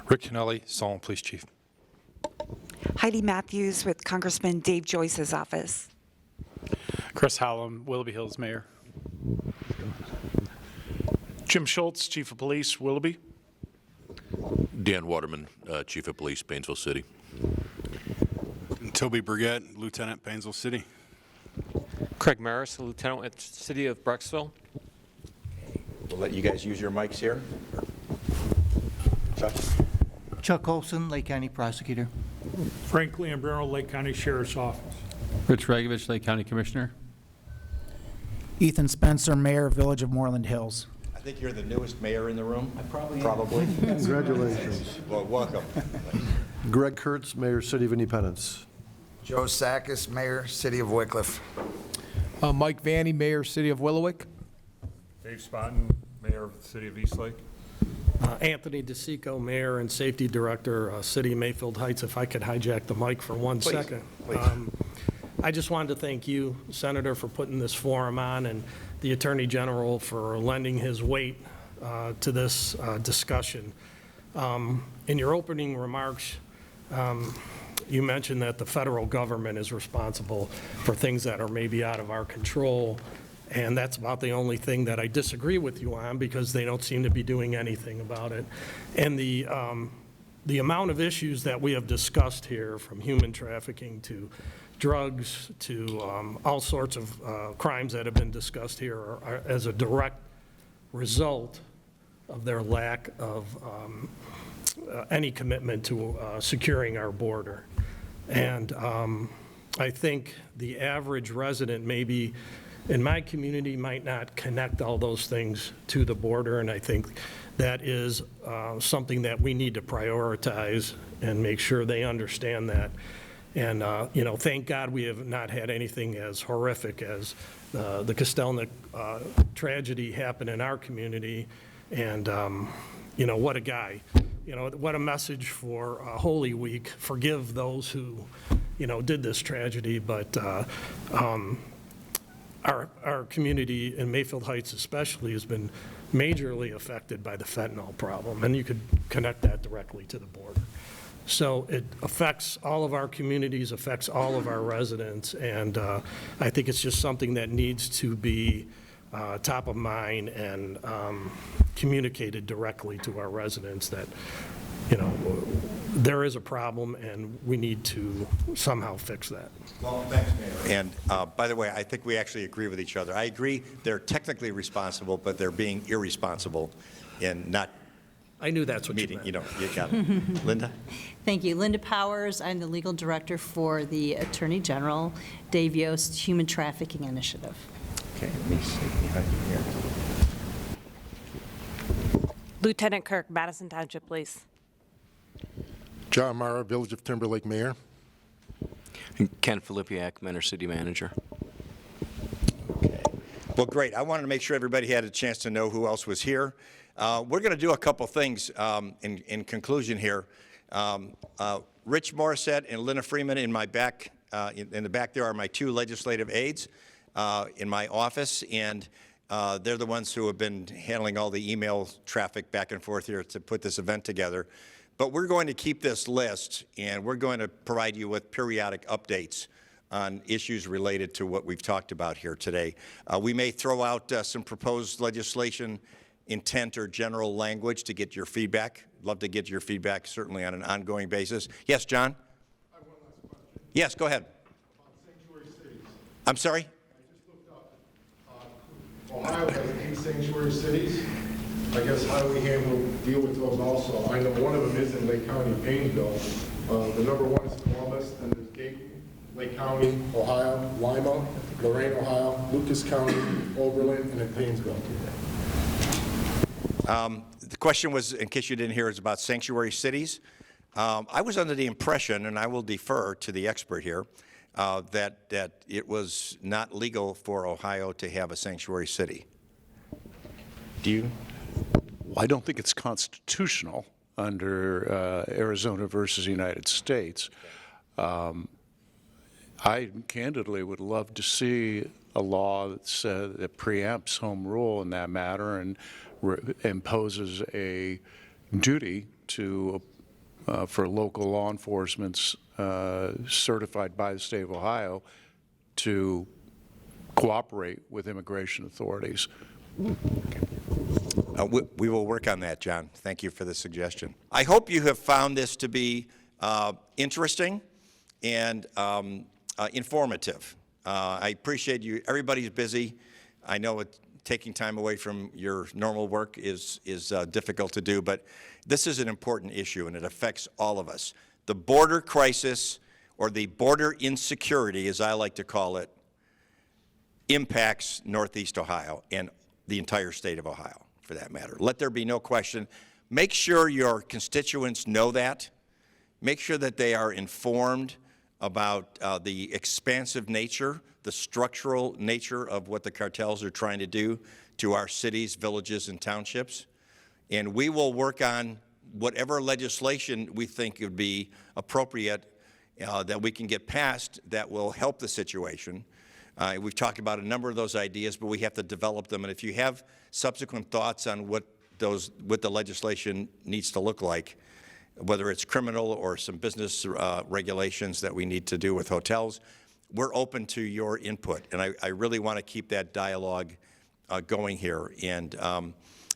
Rick Kennelly, Solon Police Chief. Heidi Matthews with Congressman Dave Joyce's office. Chris Hallam, Willoughby Hills Mayor. Jim Schultz, Chief of Police, Willoughby. Dan Waterman, Chief of Police, Painesville City. Toby Brigette, Lieutenant, Painesville City. Craig Maris, Lieutenant at City of Brecksville. We'll let you guys use your mics here. Chuck Olson, Lake County Prosecutor. Frank Lambrero, Lake County Sheriff's Office. Rich Regovich, Lake County Commissioner. Ethan Spencer, Mayor, Village of Moreland Hills. I think you're the newest mayor in the room. I probably am. Probably. Congratulations. Well, welcome. Greg Kurtz, Mayor, City of Independence. Joe Sakis, Mayor, City of Wickliffe. Mike Vanny, Mayor, City of Willowick. Dave Spotten, Mayor of the City of Eastlake. Anthony DeSico, Mayor and Safety Director, City of Mayfield Heights. If I could hijack the mic for one second. I just wanted to thank you, Senator, for putting this forum on, and the Attorney General for lending his weight to this discussion. In your opening remarks, you mentioned that the federal government is responsible for things that are maybe out of our control, and that's about the only thing that I disagree with you on, because they don't seem to be doing anything about it. And the amount of issues that we have discussed here, from human trafficking to drugs to all sorts of crimes that have been discussed here, are as a direct result of their lack of any commitment to securing our border. And I think the average resident, maybe in my community, might not connect all those things to the border, and I think that is something that we need to prioritize and make sure they understand that. And, you know, thank God we have not had anything as horrific as the Kostelnik tragedy happen in our community. And, you know, what a guy. You know, what a message for Holy Week. Forgive those who, you know, did this tragedy, but our community in Mayfield Heights especially has been majorly affected by the fentanyl problem, and you could connect that directly to the border. So it affects all of our communities, affects all of our residents, and I think it's just something that needs to be top of mind and communicated directly to our residents that, you know, there is a problem and we need to somehow fix that. Well, thanks, Mayor. And by the way, I think we actually agree with each other. I agree they're technically responsible, but they're being irresponsible in not I knew that's what meeting. you meant. You know, you got it. Linda? Thank you. Linda Powers. I'm the legal director for the Attorney General Dave Yost Human Trafficking Initiative. Okay, let me see behind you here. Lieutenant Kirk, Madison Township Police. John Mara, Village of Timberlake Mayor. Ken Filipiak, Mentor City Manager. Okay. Well, great. I wanted to make sure everybody had a chance to know who else was here. We're going to do a couple things in conclusion here. Rich Morissette and Lynna Freeman in my back, in the back there are my two legislative aides in my office, and they're the ones who have been handling all the email traffic back and forth here to put this event together. But we're going to keep this list, and we're going to provide you with periodic updates on issues related to what we've talked about here today. We may throw out some proposed legislation intent or general language to get your feedback. Love to get your feedback, certainly on an ongoing basis. Yes, John? I have one last question. Yes, go ahead. About sanctuary cities. I'm sorry? I just looked up. Ohio has 8 sanctuary cities. I guess how do we deal with those also? I know one of them is in Lake County, Painesville. The number one is Columbus, then there's Dayton, Lake County, Ohio, Lima, Lorain, Ohio, Lucas County, Oberlin, and then Painesville. The question was, in case you didn't hear, is about sanctuary cities. I was under the impression, and I will defer to the expert here, that it was not legal for Ohio to have a sanctuary city. Do you? Well, I don't think it's constitutional under Arizona versus United States. I candidly would love to see a law that preempts home rule in that matter and imposes a duty to for local law enforcement certified by the state of Ohio to cooperate with immigration authorities. We will work on that, John. Thank you for the suggestion. I hope you have found this to be interesting and informative. I appreciate you. Everybody's busy. I know taking time away from your normal work is difficult to do, but this is an important issue, and it affects all of us. The border crisis, or the border insecurity, as I like to call it, impacts Northeast Ohio and the entire state of Ohio, for that matter. Let there be no question. Make sure your constituents know that. Make sure that they are informed about the expansive nature, the structural nature of what the cartels are trying to do to our cities, villages, and townships. And we will work on whatever legislation we think would be appropriate that we can get passed that will help the situation. We've talked about a number of those ideas, but we have to develop them. And if you have subsequent thoughts on what the legislation needs to look like, whether it's criminal or some business regulations that we need to do with hotels, we're open to your input. And I really want to keep that dialogue going here. And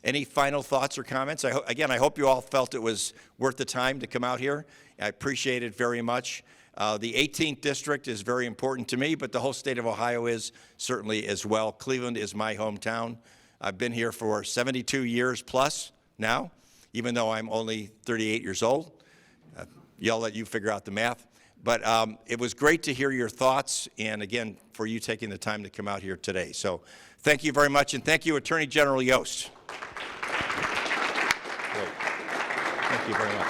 any final thoughts or comments? Again, I hope you all felt it was worth the time to come out here. I appreciate it very much. The 18th district is very important to me, but the whole state of Ohio is certainly as well. Cleveland is my hometown. I've been here for 72 years plus now, even though I'm only 38 years old. I'll let you figure out the math. But it was great to hear your thoughts, and again, for you taking the time to come out here today. So thank you very much, and thank you, Attorney General Yost. Great. Thank you very much.